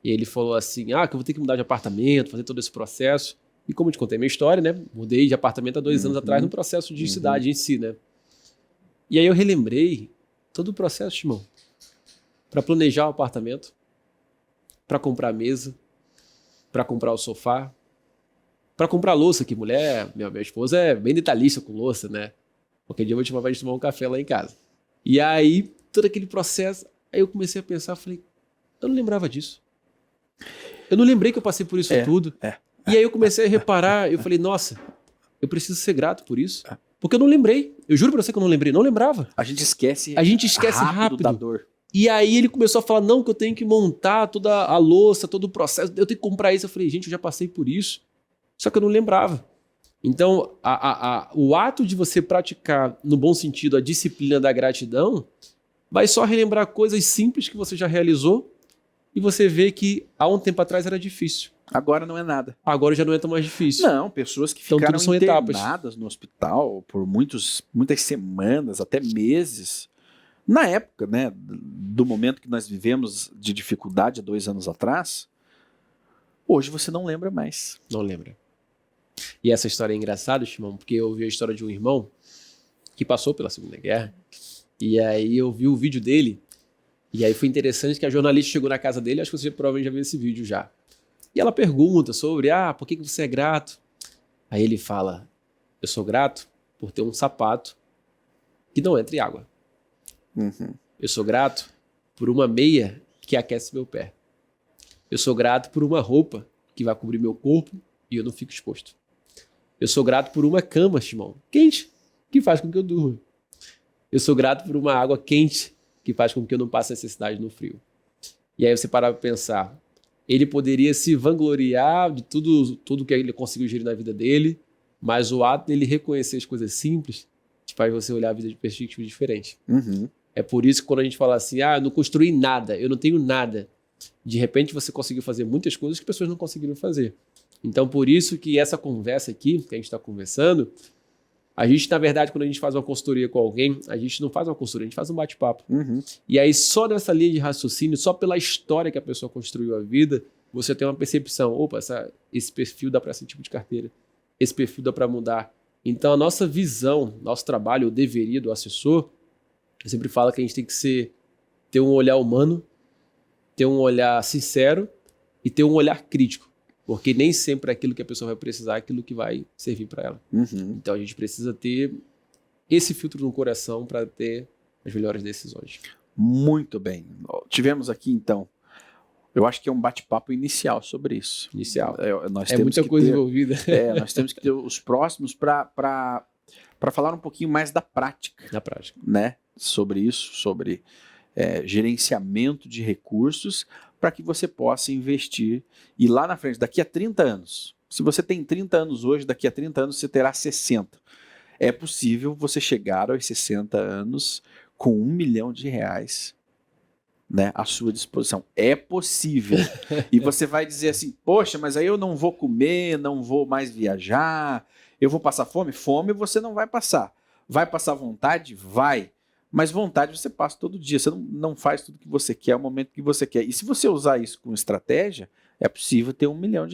E ele falou assim, que eu vou ter que mudar de apartamento, fazer todo esse processo. E como eu te contei a minha história, né? Mudei de apartamento há 2 anos atrás no processo de cidade em si, né? E aí eu relembrei todo o processo, irmão. Para planejar o apartamento, para comprar a mesa, para comprar o sofá, para comprar louça, que mulher, minha esposa é bem detalhista com louça, né? Qualquer dia eu vou te chamar pra gente tomar um café lá em casa. E aí, todo aquele processo, aí eu comecei a pensar, falei, eu não lembrava disso. Eu não lembrei que eu passei por isso tudo. E aí eu comecei a reparar, eu falei, nossa, eu preciso ser grato por isso. Porque eu não lembrei. Eu juro pra você que eu não lembrei, não lembrava. A gente esquece rápido da dor. E aí ele começou a falar, não, que eu tenho que montar toda a louça, todo o processo, eu tenho que comprar isso. Eu falei, gente, eu já passei por isso. Só que eu não lembrava. Então, o ato de você praticar, no bom sentido, a disciplina da gratidão, vai só relembrar coisas simples que você já realizou e você vê que há um tempo atrás era difícil. Agora não é nada. Agora já não é tão mais difícil. Não, pessoas que Então, ficaram tudo são internadas no hospital por muitas semanas, até meses. Na época, né, do momento que nós vivemos de dificuldade há 2 anos atrás, hoje você não lembra mais. Não lembra. E essa história é engraçada, Shimon, porque eu ouvi a história de um irmão que passou pela Segunda Guerra, e aí eu vi o vídeo dele, e aí foi interessante que a jornalista chegou na casa dele, acho que você provavelmente já viu esse vídeo já. E ela pergunta sobre, por que você é grato? Aí ele fala, eu sou grato por ter um sapato que não entra em água. Eu sou grato por uma meia que aquece meu pé. Eu sou grato por uma roupa que vai cobrir meu corpo e eu não fico exposto. Eu sou grato por uma cama, Shimon, quente, que faz com que eu durma. Eu sou grato por uma água quente, que faz com que eu não passe necessidade no frio. E aí você parar para pensar, ele poderia se vangloriar de tudo que ele conseguiu gerir na vida dele, mas o ato dele reconhecer as coisas simples faz você olhar a vida de perspectiva diferente. É por isso que quando a gente fala assim, eu não construí nada, eu não tenho nada, de repente você conseguiu fazer muitas coisas que pessoas não conseguiram fazer. Então, por isso que essa conversa aqui, que a gente está conversando, a gente, na verdade, quando a gente faz uma consultoria com alguém, a gente não faz uma consultoria, a gente faz um bate-papo. E aí, só nessa linha de raciocínio, só pela história que a pessoa construiu a vida, você tem uma percepção, opa, esse perfil dá para esse tipo de carteira, esse perfil dá para mudar. Então, a nossa visão, nosso trabalho, o deveria do assessor, eu sempre falo que a gente tem que ter um olhar humano, ter um olhar sincero e ter um olhar crítico. Porque nem sempre aquilo que a pessoa vai precisar é aquilo que vai servir para ela. Então a gente precisa ter esse filtro no coração para ter as melhores decisões. Muito bem. Tivemos aqui, então, eu acho que é um bate-papo inicial sobre isso. Inicial. Nós é temos muita que coisa ter, envolvida. Nós temos que ter os próximos para falar um pouquinho mais da prática. Na prática. Né? Sobre isso, sobre gerenciamento de recursos, para que você possa investir e lá na frente, daqui a 30 anos, se você tem 30 anos hoje, daqui a 30 anos você terá 60. É possível você chegar aos 60 anos com R$1 milhão, né, à sua disposição. É possível. E você vai dizer assim, poxa, mas aí eu não vou comer, não vou mais viajar, eu vou passar fome? Fome você não vai passar. Vai passar vontade? Vai. Mas vontade você passa todo dia, você não faz tudo que você quer, é o momento que você quer. E se você usar isso com estratégia, é possível ter R$1 milhão.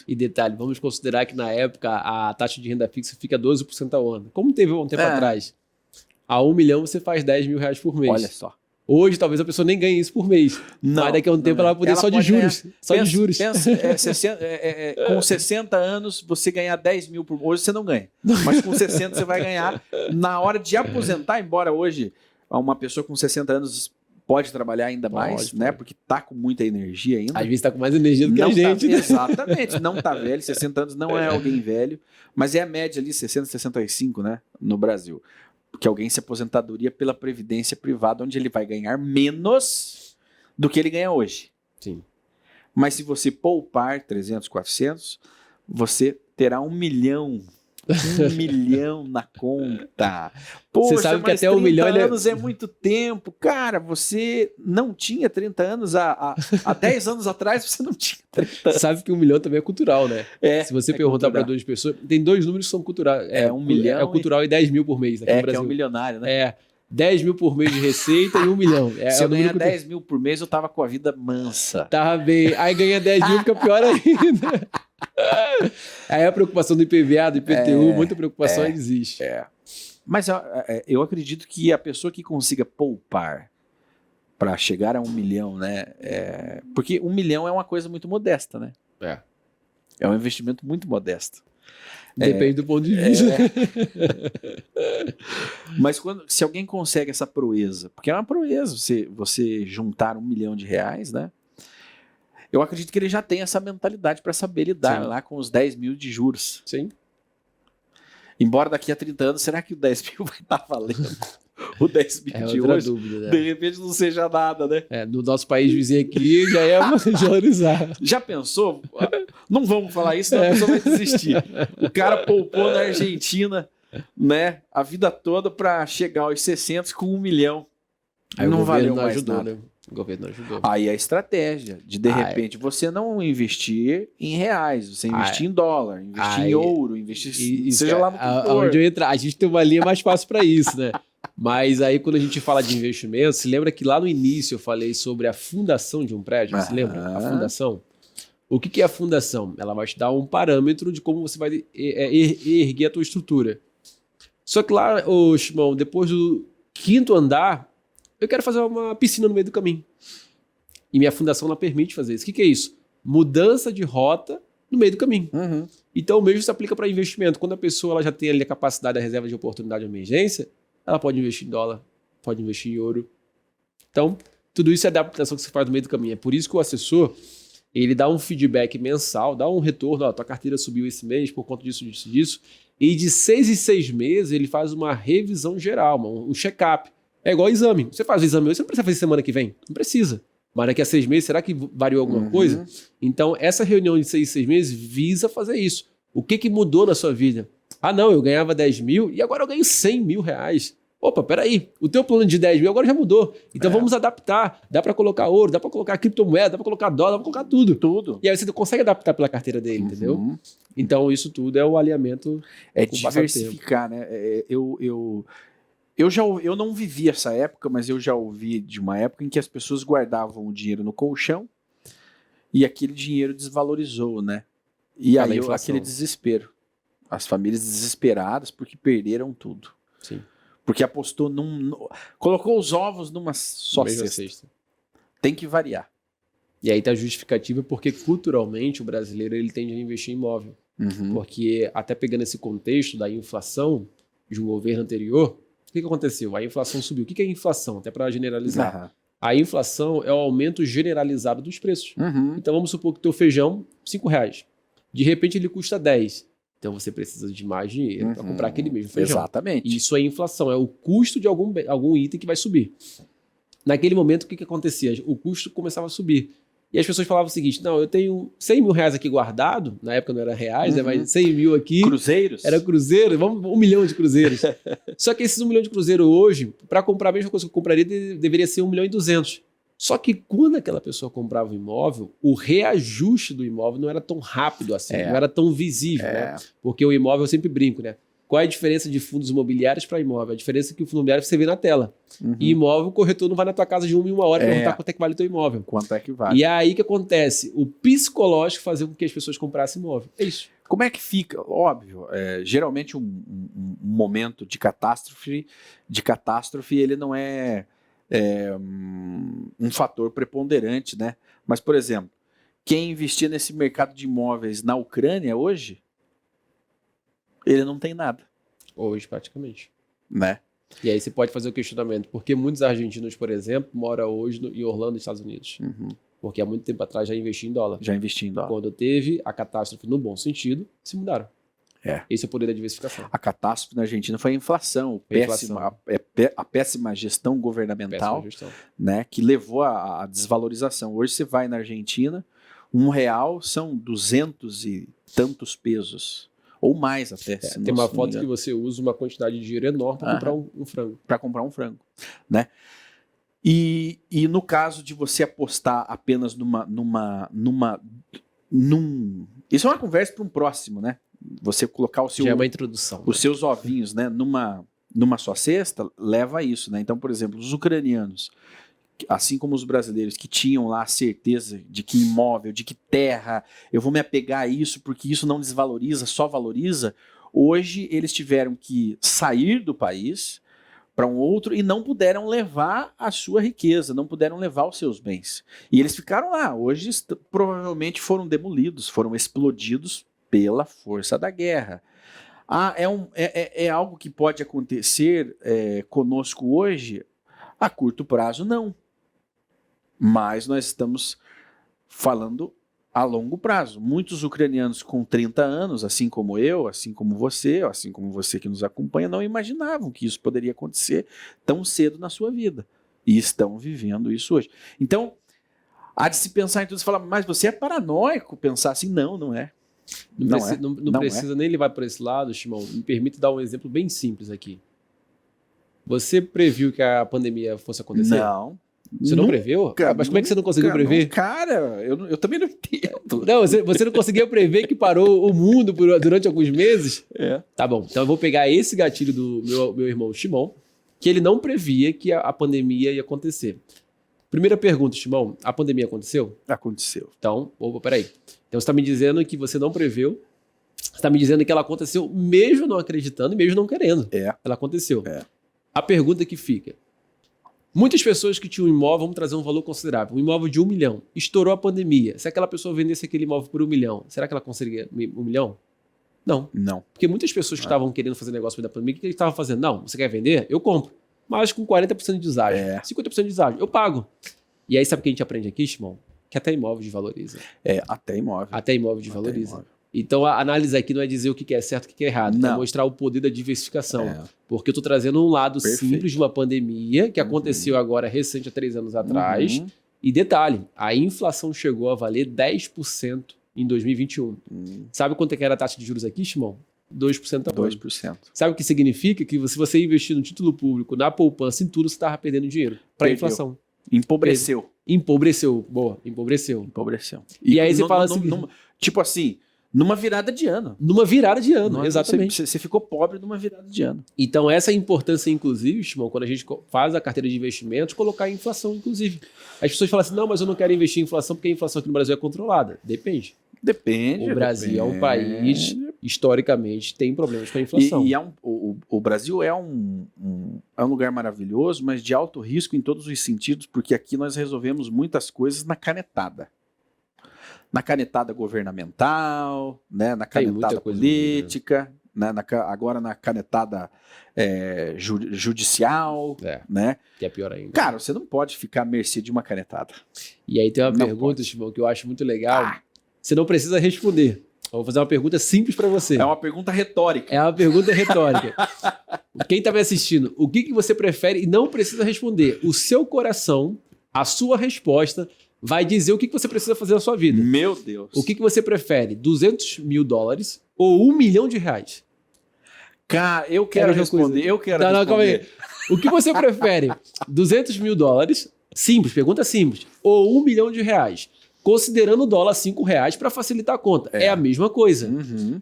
E detalhe, vamos considerar que na época a taxa de renda fixa fica 12% ao ano. Como teve um tempo atrás? A R$1 milhão você faz R$10 mil por mês. Olha só. Hoje talvez a pessoa nem ganhe isso por mês. Não, mas daqui a um tempo ela vai poder só de juros. Só de juros. Com 60 anos você ganhar 10 mil por mês. Hoje você não ganha. Mas com 60 você vai ganhar. Na hora de aposentar, embora hoje uma pessoa com 60 anos pode trabalhar ainda mais, né? Porque tá com muita energia ainda. Às vezes tá com mais energia do que a gente. Exatamente. Não tá velho. 60 anos não é alguém velho. Mas é a média ali, 60, 65, né? No Brasil. Que alguém se aposentadoria pela previdência privada, onde ele vai ganhar menos do que ele ganha hoje. Sim. Mas se você poupar 300, 400, você terá R$1 milhão 1 milhão na conta. Poxa, Você sabe que mas até 1 milhão 30 anos é muito tempo. Cara, você não tinha 30 anos. Há 10 anos atrás você não tinha 30 anos. Você sabe que 1 milhão também é cultural, né? Se você perguntar para 2 pessoas, tem 2 números que são culturais. 1 milhão. É cultural e 10 mil por mês aqui no Brasil. Que é um milionário, né? 10 mil por mês de receita e 1 milhão. Se eu ganhar 10 mil por mês, eu tava com a vida mansa. Tava bem. Aí ganha 10 mil, fica pior ainda. Aí a preocupação do IPVA, do IPTU, muita preocupação existe. Mas eu acredito que a pessoa que consiga poupar para chegar a 1 milhão, né? Porque 1 milhão é uma coisa muito modesta, né? É um investimento muito modesto. Depende do ponto de vista. Mas se alguém consegue essa proeza, porque é uma proeza você juntar 1 milhão de reais, né? Eu acredito que ele já tem essa mentalidade para saber lidar lá com os 10 mil de juros. Sim. Embora daqui a 30 anos, será que o 10 mil vai estar valendo? O 10 mil de outra hoje, dúvida, né? De repente não seja nada, né? No nosso país vizinho aqui já é valorizar. Já pensou? Não vamos falar isso, senão a pessoa vai desistir. O cara poupou na Argentina, né, a vida toda para chegar aos 600 com 1 milhão. Aí não valeu não mais ajudou, nada. né? O governo não ajudou. Aí a estratégia de repente, você não investir em reais, você investir em dólar, investir em ouro, investir seja lá no que for. Onde eu entrar, a gente tem uma linha mais fácil para isso, né? Mas aí quando a gente fala de investimento, se lembra que lá no início eu falei sobre a fundação de um prédio? Se lembra? A fundação. O que é a fundação? Ela vai te dar um parâmetro de como você vai erguer a tua estrutura. Só que lá, Shimon, depois do 5º andar, eu quero fazer uma piscina no meio do caminho. E minha fundação não permite fazer isso. O que é isso? Mudança de rota no meio do caminho. Então o mesmo se aplica para investimento. Quando a pessoa ela já tem ali a capacidade da reserva de oportunidade de emergência, ela pode investir em dólar, pode investir em ouro. Então, tudo isso é adaptação que você faz no meio do caminho. É por isso que o assessor, ele dá um feedback mensal, dá um retorno, tua carteira subiu esse mês por conta disso, disso, disso. E de 6 em 6 meses, ele faz uma revisão geral, um check-up. É igual exame. Você faz o exame hoje, você não precisa fazer semana que vem. Não precisa. Mas daqui a 6 meses, será que variou alguma coisa? Então, essa reunião de 6 em 6 meses visa fazer isso. O que mudou na sua vida? Ah, não, eu ganhava 10 mil e agora eu ganho 100 mil reais. Opa, peraí, o teu plano de 10 mil agora já mudou. Então vamos adaptar. Dá para colocar ouro, dá para colocar criptomoeda, dá para colocar dólar, dá para colocar tudo. Tudo. E aí você consegue adaptar pela carteira dele, entendeu? Então isso tudo é o alinhamento. É diversificar, né? Eu não vivi essa época, mas eu já ouvi de uma época em que as pessoas guardavam o dinheiro no colchão e aquele dinheiro desvalorizou, né? E aí aquele desespero. As famílias desesperadas porque perderam tudo. Sim. Porque apostou colocou os ovos numa só cesta. Tem que variar. E aí tá a justificativa porque culturalmente o brasileiro ele tende a investir em imóvel. Porque até pegando esse contexto da inflação de um governo anterior, o que aconteceu? A inflação subiu. O que é inflação? Até para generalizar. A inflação é o aumento generalizado dos preços. Então vamos supor que o teu feijão, R$5. De repente ele custa 10. Então você precisa de mais dinheiro para comprar aquele mesmo feijão. Exatamente. Isso é inflação, é o custo de algum item que vai subir. Naquele momento, o que acontecia? O custo começava a subir. E as pessoas falavam o seguinte, não, eu tenho 100 mil reais aqui guardado, na época não era reais, né, mas 100 mil aqui. Cruzeiros? Era cruzeiro, vamos 1 milhão de cruzeiros. Só que esses 1 milhão de cruzeiros hoje, para comprar a mesma coisa que eu compraria, deveria ser 1 milhão e 200. Só que quando aquela pessoa comprava o imóvel, o reajuste do imóvel não era tão rápido assim, não era tão visível, né? Porque o imóvel, eu sempre brinco, né? Qual é a diferença de fundos imobiliários para imóvel? A diferença é que o fundo imobiliário você vê na tela. E imóvel, o corretor não vai na tua casa de 1 em 1 hora perguntar quanto é que vale o teu imóvel. Quanto é que vale. E aí que acontece? O psicológico fazia com que as pessoas comprassem imóvel. É isso. Como é que fica? Óbvio, geralmente um momento de catástrofe, ele não é um fator preponderante, né? Mas, por exemplo, quem investia nesse mercado de imóveis na Ucrânia hoje, ele não tem nada. Hoje, praticamente. Né? E aí você pode fazer o questionamento, porque muitos argentinos, por exemplo, moram hoje em Orlando, nos Estados Unidos. Porque há muito tempo atrás já investi em dólar. Quando teve a catástrofe no bom sentido, se mudaram. Esse é o poder da diversificação. A catástrofe na Argentina foi a inflação, a péssima gestão governamental, né, que levou à desvalorização. Hoje você vai na Argentina, R$1 são 200 e tantos pesos. Ou mais até. Tem uma foto que você usa uma quantidade de dinheiro enorme para comprar um frango. Para comprar um frango, né? E no caso de você apostar apenas Isso é uma conversa para um próximo, né? Você colocar Já é uma introdução. Os seus ovinhos, né, numa só cesta, leva a isso, né? Então, por exemplo, os ucranianos, assim como os brasileiros que tinham lá a certeza de que imóvel, de que terra, eu vou me apegar a isso porque isso não desvaloriza, só valoriza, hoje eles tiveram que sair do país para um outro e não puderam levar a sua riqueza, não puderam levar os seus bens. E eles ficaram lá. Hoje provavelmente foram demolidos, foram explodidos pela força da guerra. É algo que pode acontecer conosco hoje? A curto prazo, não. Mas nós estamos falando a longo prazo. Muitos ucranianos com 30 anos, assim como eu, assim como você que nos acompanha, não imaginavam que isso poderia acontecer tão cedo na sua vida. E estão vivendo isso hoje. Então, há de se pensar em tudo e falar, mas você é paranoico pensar assim? Não é. Não precisa nem levar para esse lado, Shimon. Me permite dar um exemplo bem simples aqui. Você previu que a pandemia fosse acontecer? Não. Você não preveu? Mas como é que você não conseguiu prever? Eu também não entendo. Não, você não conseguiu prever que parou o mundo durante alguns meses? Tá bom, então eu vou pegar esse gatilho do meu irmão Shimon, que ele não previa que a pandemia ia acontecer. Primeira pergunta, Shimon, a pandemia aconteceu? Aconteceu. Então, peraí. Então você está me dizendo que você não preveu, você está me dizendo que ela aconteceu mesmo não acreditando e mesmo não querendo. Ela aconteceu. A pergunta que fica... Muitas pessoas que tinham um imóvel, vamos trazer um valor considerável, um imóvel de 1 milhão, estourou a pandemia. Se aquela pessoa vendesse aquele imóvel por 1 milhão, será que ela conseguiria 1 milhão? Não. Porque muitas pessoas que estavam querendo fazer negócio da pandemia, o que eles estavam fazendo? Não, você quer vender? Eu compro. Mas com 40% de deságio, 50% de deságio, eu pago. E aí sabe o que a gente aprende aqui, Shimon? Que até imóvel desvaloriza. Até imóvel. Até imóvel desvaloriza. Então a análise aqui não é dizer o que é certo e o que é errado, é mostrar o poder da diversificação. Porque eu estou trazendo um lado simples de uma pandemia que aconteceu agora recente, há 3 anos atrás. E detalhe, a inflação chegou a valer 10% em 2021. Sabe quanto é que era a taxa de juros aqui, Shimon? 2% a 2%. Sabe o que significa? Que se você investir no título público, na poupança, em tudo, você estava perdendo dinheiro para a inflação. Empobreceu. Boa, empobreceu. E aí você fala assim... Tipo assim... Numa virada de ano. Exatamente. Você ficou pobre numa virada de ano. Então, essa é a importância, inclusive, Shimon, quando a gente faz a carteira de investimentos, colocar a inflação, inclusive. As pessoas falam assim, não, mas eu não quero investir em inflação porque a inflação aqui no Brasil é controlada. Depende. O Brasil é um país, historicamente, tem problemas com a inflação. O Brasil é um lugar maravilhoso, mas de alto risco em todos os sentidos, porque aqui nós resolvemos muitas coisas na canetada. Na canetada governamental, né, na canetada política, né, agora na canetada judicial, né? Que é pior ainda. Cara, você não pode ficar à mercê de uma canetada. E aí tem uma pergunta, Shimon, que eu acho muito legal. Você não precisa responder. Eu vou fazer uma pergunta simples para você. É uma pergunta retórica. Quem está me assistindo, o que você prefere e não precisa responder? O seu coração, a sua resposta... vai dizer o que você precisa fazer na sua vida. Meu Deus. O que você prefere? 200 mil dólares ou 1 milhão de reais? Cara, eu quero responder. Calma aí. O que você prefere? 200 mil dólares, simples, pergunta simples, ou 1 milhão de reais? Considerando o dólar R$5 para facilitar a conta. É a mesma coisa.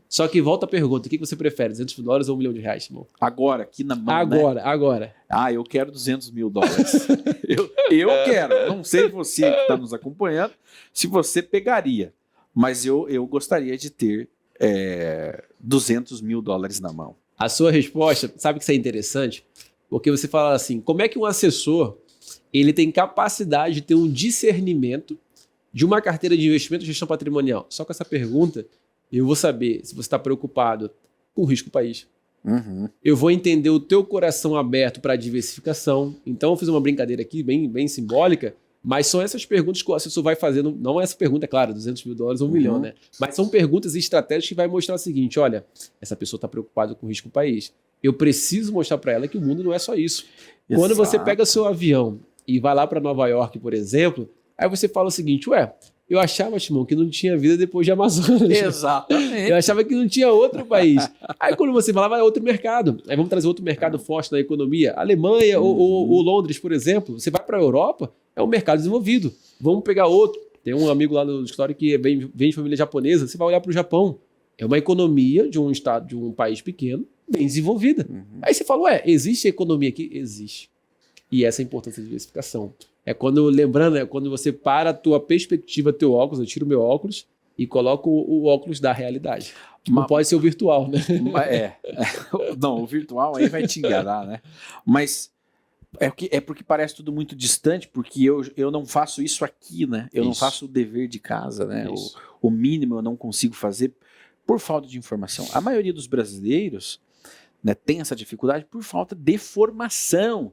Só que volta a pergunta, o que você prefere? 200 mil dólares ou 1 milhão de reais, irmão? Agora, aqui na mão, Agora. Eu quero 200 mil dólares. eu quero. Não sei você que está nos acompanhando, se você pegaria. Mas eu gostaria de ter 200 mil dólares na mão. A sua resposta, sabe que isso é interessante? Porque você fala assim, como é que um assessor ele tem capacidade de ter um discernimento de uma carteira de investimento e gestão patrimonial? Só com essa pergunta, eu vou saber se você está preocupado com o risco do país. Eu vou entender o teu coração aberto para a diversificação. Então, eu fiz uma brincadeira aqui, bem simbólica, mas são essas perguntas que o assessor vai fazendo. Não é essa pergunta, é claro, 200 mil dólares ou 1 milhão, né? Mas são perguntas e estratégias que vai mostrar o seguinte, olha, essa pessoa está preocupada com o risco do país. Eu preciso mostrar para ela que o mundo não é só isso. Exato. Quando você pega seu avião e vai lá para Nova York, por exemplo... Aí você fala o seguinte, Eu achava, Shimon, que não tinha vida depois de Amazonas. Exatamente. Eu achava que não tinha outro país. Aí quando você falava, é outro mercado. Aí vamos trazer outro mercado forte na economia. Alemanha ou Londres, por exemplo. Você vai para a Europa, é um mercado desenvolvido. Vamos pegar outro. Tem um amigo lá no escritório que vem de família japonesa. Você vai olhar para o Japão. É uma economia de um estado, de um país pequeno, bem desenvolvida. Aí você fala, existe economia aqui? Existe. E essa é a importância da diversificação. Lembrando, quando você para a tua perspectiva, teu óculos, eu tiro o meu óculos e coloco o óculos da realidade. Não pode ser o virtual, né? Não, o virtual aí vai te enganar, né? Mas é porque parece tudo muito distante, porque eu não faço isso aqui, né? Eu não faço o dever de casa, né? O mínimo eu não consigo fazer por falta de informação. A maioria dos brasileiros, né, tem essa dificuldade por falta de formação.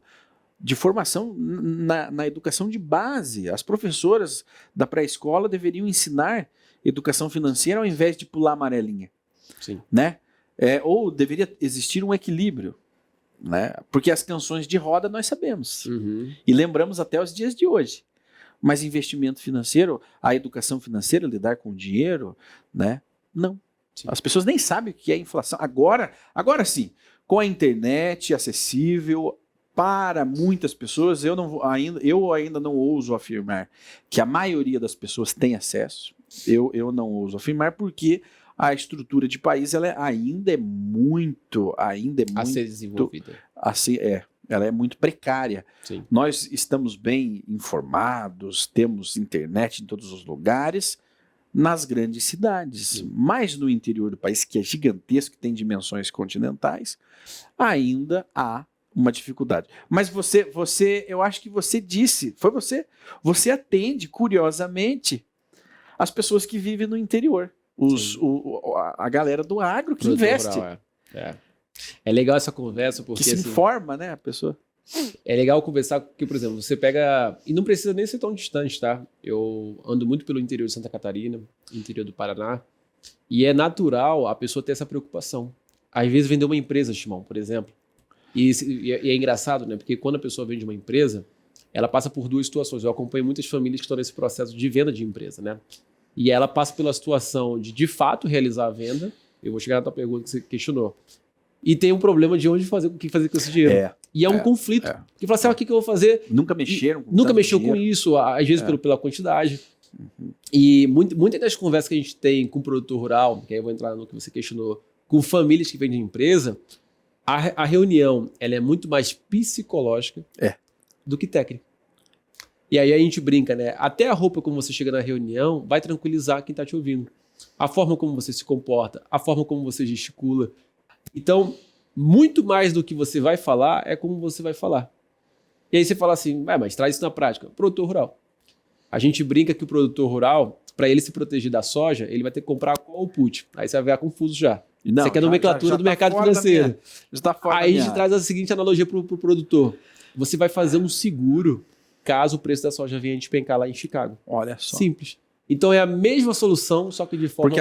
De formação na educação de base. As professoras da pré-escola deveriam ensinar educação financeira ao invés de pular amarelinha. Sim. Né? Ou deveria existir um equilíbrio. Né? Porque as canções de roda nós sabemos. E lembramos até os dias de hoje. Mas investimento financeiro, a educação financeira, lidar com o dinheiro, né? Não. Sim. As pessoas nem sabem o que é inflação. Agora sim, com a internet acessível para muitas pessoas, eu ainda não ouso afirmar que a maioria das pessoas tem acesso. Eu não ouso afirmar porque a estrutura de país ainda é muito a ser desenvolvida. Assim, ela é muito precária. Sim. Nós estamos bem informados, temos internet em todos os lugares, nas grandes cidades. Sim. Mas no interior do país, que é gigantesco, que tem dimensões continentais, ainda há uma dificuldade. Mas eu acho que você disse, foi você atende, curiosamente, as pessoas que vivem no interior, a galera do agro que investe. Rural, é legal essa conversa, porque que se informa, né, a pessoa. É legal conversar, porque, por exemplo, você pega... E não precisa nem ser tão distante, tá? Eu ando muito pelo interior de Santa Catarina, interior do Paraná, e é natural a pessoa ter essa preocupação. Às vezes vender uma empresa, Shimon, por exemplo. E é engraçado, né? Porque quando a pessoa vende uma empresa, ela passa por duas situações. Eu acompanho muitas famílias que estão nesse processo de venda de empresa, né? E ela passa pela situação de fato, realizar a venda. Eu vou chegar na tua pergunta que você questionou. E tem um problema de o que fazer com esse dinheiro. E é um conflito. Porque fala assim, o que eu vou fazer? Nunca mexeu com isso, às vezes pela quantidade. E muitas das conversas que a gente tem com o produtor rural, que aí eu vou entrar no que você questionou, com famílias que vendem empresa, a reunião ela é muito mais psicológica do que técnica. E aí a gente brinca, né? Até a roupa como você chega na reunião vai tranquilizar quem está te ouvindo. A forma como você se comporta, a forma como você gesticula. Então, muito mais do que você vai falar é como você vai falar. E aí você fala assim, mas traz isso na prática. Produtor rural. A gente brinca que o produtor rural, para ele se proteger da soja, ele vai ter que comprar qual put. Aí você vai ficar confuso já. Não, você quer a nomenclatura do mercado financeiro. Aí a gente traz a seguinte analogia para o produtor. Você vai fazer um seguro caso o preço da soja venha despencar lá em Chicago. Olha só. Simples. Então é a mesma solução, só que de forma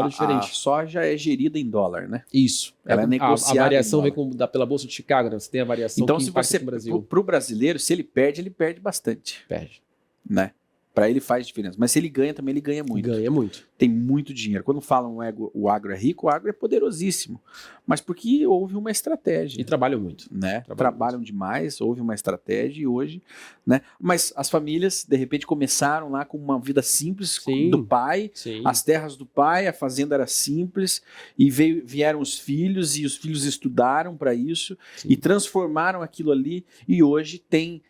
diferente. A soja é gerida em dólar, né? Isso. Ela é negociada. A variação vem pela Bolsa de Chicago, né? Você tem a variação então, que impacta no Brasil. Para o brasileiro, se ele perde bastante. Perde. Né? Para ele faz diferença. Mas se ele ganha, também ele ganha muito. Ganha muito. Tem muito dinheiro. Quando falam o agro é rico, o agro é poderosíssimo. Mas porque houve uma estratégia. E trabalham muito. Né? Trabalham demais, houve uma estratégia e hoje... Né? Mas as famílias, de repente, começaram lá com uma vida simples do pai. Sim. As terras do pai, a fazenda era simples. E vieram os filhos e os filhos estudaram para isso. Sim. E transformaram aquilo ali. E hoje tem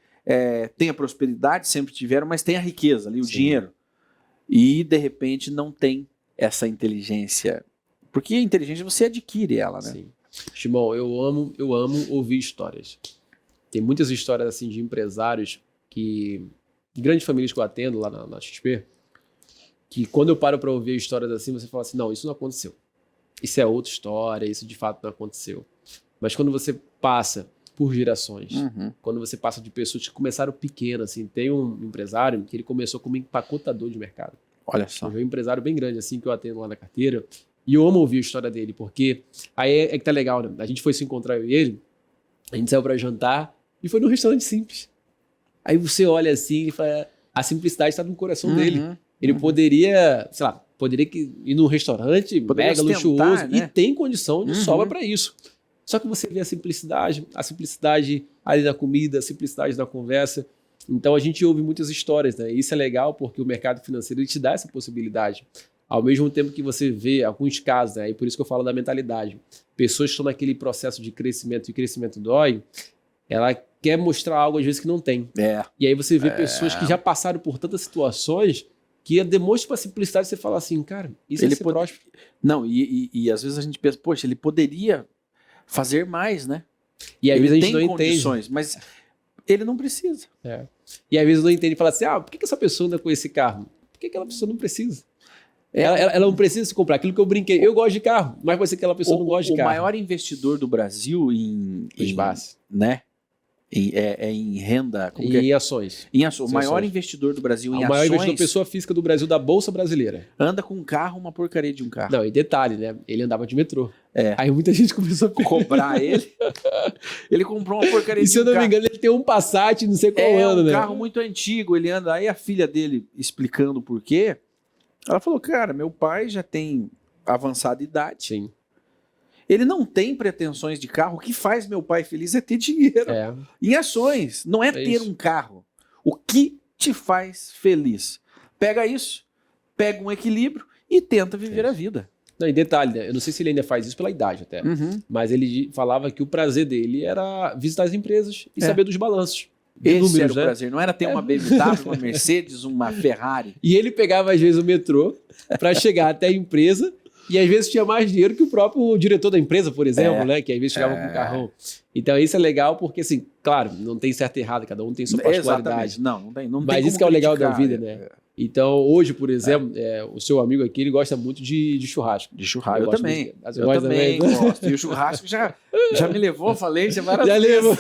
a prosperidade, sempre tiveram, mas tem a riqueza ali, o dinheiro. E, de repente, não tem essa inteligência. Porque a inteligência você adquire ela, né? Sim. Shimon, eu amo ouvir histórias. Tem muitas histórias assim de empresários de grandes famílias que eu atendo lá na XP, que quando eu paro para ouvir histórias assim, você fala assim, não, isso não aconteceu. Isso é outra história, isso de fato não aconteceu. Mas quando você passa por gerações. Quando você passa de pessoas que começaram pequenas, assim, tem um empresário que ele começou como empacotador de mercado. Olha só. Um empresário bem grande, assim, que eu atendo lá na carteira. E eu amo ouvir a história dele, porque aí é que tá legal, né? A gente foi se encontrar, eu e ele, a gente saiu pra jantar e foi num restaurante simples. Aí você olha assim e fala, a simplicidade está no coração dele. Ele poderia, sei lá, ir num restaurante Poderia mega ostentar, luxuoso, né? e tem condição de sobra para isso. Só que você vê a simplicidade ali na comida, a simplicidade na conversa. Então a gente ouve muitas histórias, né? E isso é legal porque o mercado financeiro ele te dá essa possibilidade. Ao mesmo tempo que você vê alguns casos, né? E por isso que eu falo da mentalidade. Pessoas que estão naquele processo de crescimento e crescimento dói, ela quer mostrar algo às vezes que não tem. E aí você vê pessoas que já passaram por tantas situações que demonstra uma simplicidade, você fala assim, cara, isso Ele é ser próspero. Não, e às vezes a gente pensa, poxa, ele poderia fazer mais, né? E às Ele vezes a gente tem não condições, entende. mas ele não precisa. E às vezes não entende e fala assim, por que essa pessoa anda com esse carro? Por que aquela pessoa não precisa? Ela não precisa se comprar. Aquilo que eu brinquei, eu gosto de carro, mas pode ser que aquela pessoa não goste de carro. O maior investidor do Brasil em renda... Em ações. O maior investidor do Brasil em ações... O maior investidor pessoa física do Brasil da Bolsa Brasileira. Anda com um carro, uma porcaria de um carro. Não, e detalhe, né? Ele andava de metrô. Aí muita gente começou a cobrar ele. Ele comprou uma porcaria de um carro. E se eu não me engano, ele tem um Passat, não sei qual ano, né? É um carro muito antigo, ele anda... Aí a filha dele, explicando o porquê, ela falou, cara, meu pai já tem avançada idade. Sim. Ele não tem pretensões de carro. O que faz meu pai feliz é ter dinheiro em ações. Não é ter isso. Um carro. O que te faz feliz? Pega isso, pega um equilíbrio e tenta viver a vida. Não, e detalhe, né? Eu não sei se ele ainda faz isso pela idade até, mas ele falava que o prazer dele era visitar as empresas e saber dos balanços. Esse números, era o né? prazer. Não era ter uma BMW, uma Mercedes, uma Ferrari. E ele pegava às vezes o metrô para chegar até a empresa. E às vezes tinha mais dinheiro que o próprio diretor da empresa, por exemplo, né? Que às vezes chegava com um carrão. Então isso é legal porque, assim, claro, não tem certo e errado, cada um tem sua particularidade. Não tem. Mas isso que é o legal da vida, né? Então hoje, por exemplo, o seu amigo aqui, ele gosta muito de churrasco. De churrasco, eu também. Eu também gosto. E o churrasco já me levou à falência várias vezes. Levou.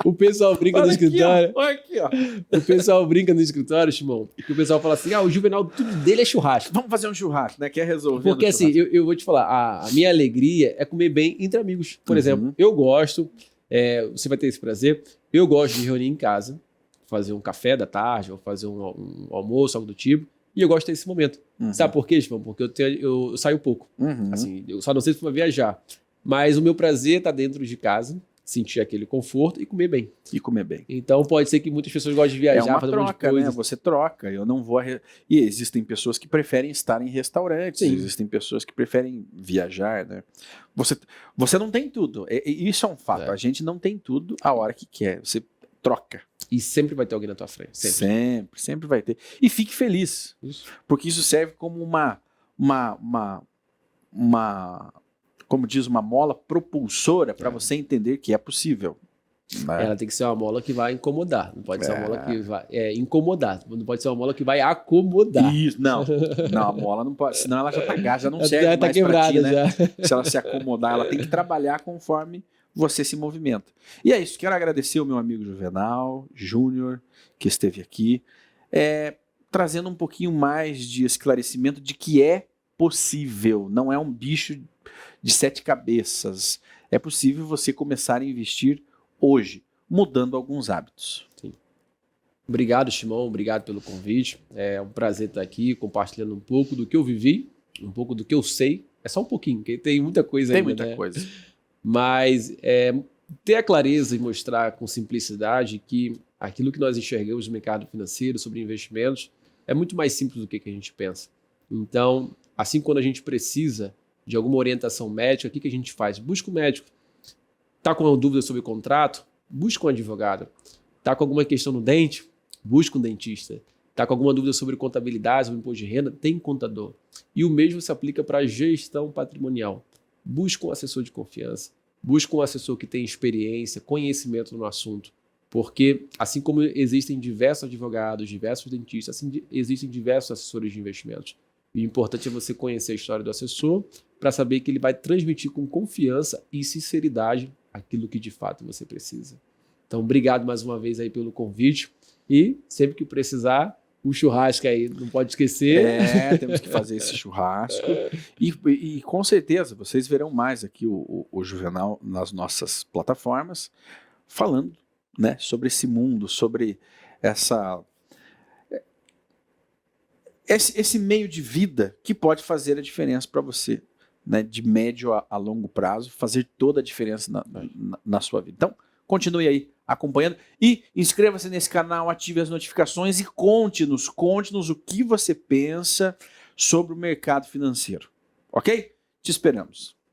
O pessoal brinca no escritório. Olha aqui, ó. O pessoal brinca no escritório, Shimon, que o pessoal fala assim, o Juvenal, tudo dele é churrasco. Vamos fazer um churrasco, né? Quer resolver. Porque assim, eu vou te falar, a minha alegria é comer bem entre amigos. Por exemplo, eu gosto, você vai ter esse prazer, eu gosto de reunir em casa, fazer um café da tarde, ou fazer um almoço, algo do tipo, e eu gosto desse momento. Sabe por quê, Shimon? Porque eu saio pouco. Assim, eu só não sei se for viajar. Mas o meu prazer tá dentro de casa, sentir aquele conforto e comer bem. Então pode ser que muitas pessoas gostem de viajar, fazer um monte de coisa. Né? Você troca, eu não vou... E existem pessoas que preferem estar em restaurantes, existem pessoas que preferem viajar, né? Você não tem tudo, isso é um fato, a gente não tem tudo a hora que quer, você troca. E sempre vai ter alguém na tua frente. Sempre vai ter. E fique feliz, porque isso serve como uma como diz, uma mola propulsora para você entender que é possível. Né? Ela tem que ser uma mola que vai incomodar. Não pode ser uma mola que vai incomodar. Não pode ser uma mola que vai acomodar. Isso, não, a mola não pode, senão ela já tá gasta, já não serve mais para ti, né? Se ela se acomodar, ela tem que trabalhar conforme você se movimenta. E é isso, quero agradecer o meu amigo Juvenal Júnior, que esteve aqui, trazendo um pouquinho mais de esclarecimento de que é possível, não é um bicho de 7 cabeças. É possível você começar a investir hoje, mudando alguns hábitos. Sim. Obrigado, Shimon, obrigado pelo convite. É um prazer estar aqui compartilhando um pouco do que eu vivi, um pouco do que eu sei. É só um pouquinho, porque tem muita coisa ainda. Tem muita coisa. Mas ter a clareza e mostrar com simplicidade que aquilo que nós enxergamos no mercado financeiro, sobre investimentos, é muito mais simples do que a gente pensa. Então, assim, quando a gente precisa de alguma orientação médica, o que a gente faz? Busca um médico. Está com uma dúvida sobre o contrato? Busca um advogado. Está com alguma questão no dente? Busca um dentista. Está com alguma dúvida sobre contabilidade, sobre imposto de renda? Tem contador. E o mesmo se aplica para a gestão patrimonial. Busca um assessor de confiança. Busca um assessor que tem experiência, conhecimento no assunto. Porque, assim como existem diversos advogados, diversos dentistas, assim existem diversos assessores de investimentos. E o importante é você conhecer a história do assessor para saber que ele vai transmitir com confiança e sinceridade aquilo que de fato você precisa. Então, obrigado mais uma vez aí pelo convite. E sempre que precisar, o churrasco aí, não pode esquecer. Temos que fazer esse churrasco. E com certeza, vocês verão mais aqui o Juvenal nas nossas plataformas, falando, né, sobre esse mundo, sobre esse meio de vida que pode fazer a diferença para você, né, de médio a longo prazo, fazer toda a diferença na sua vida. Então, continue aí acompanhando e inscreva-se nesse canal, ative as notificações e conte-nos o que você pensa sobre o mercado financeiro. Ok? Te esperamos.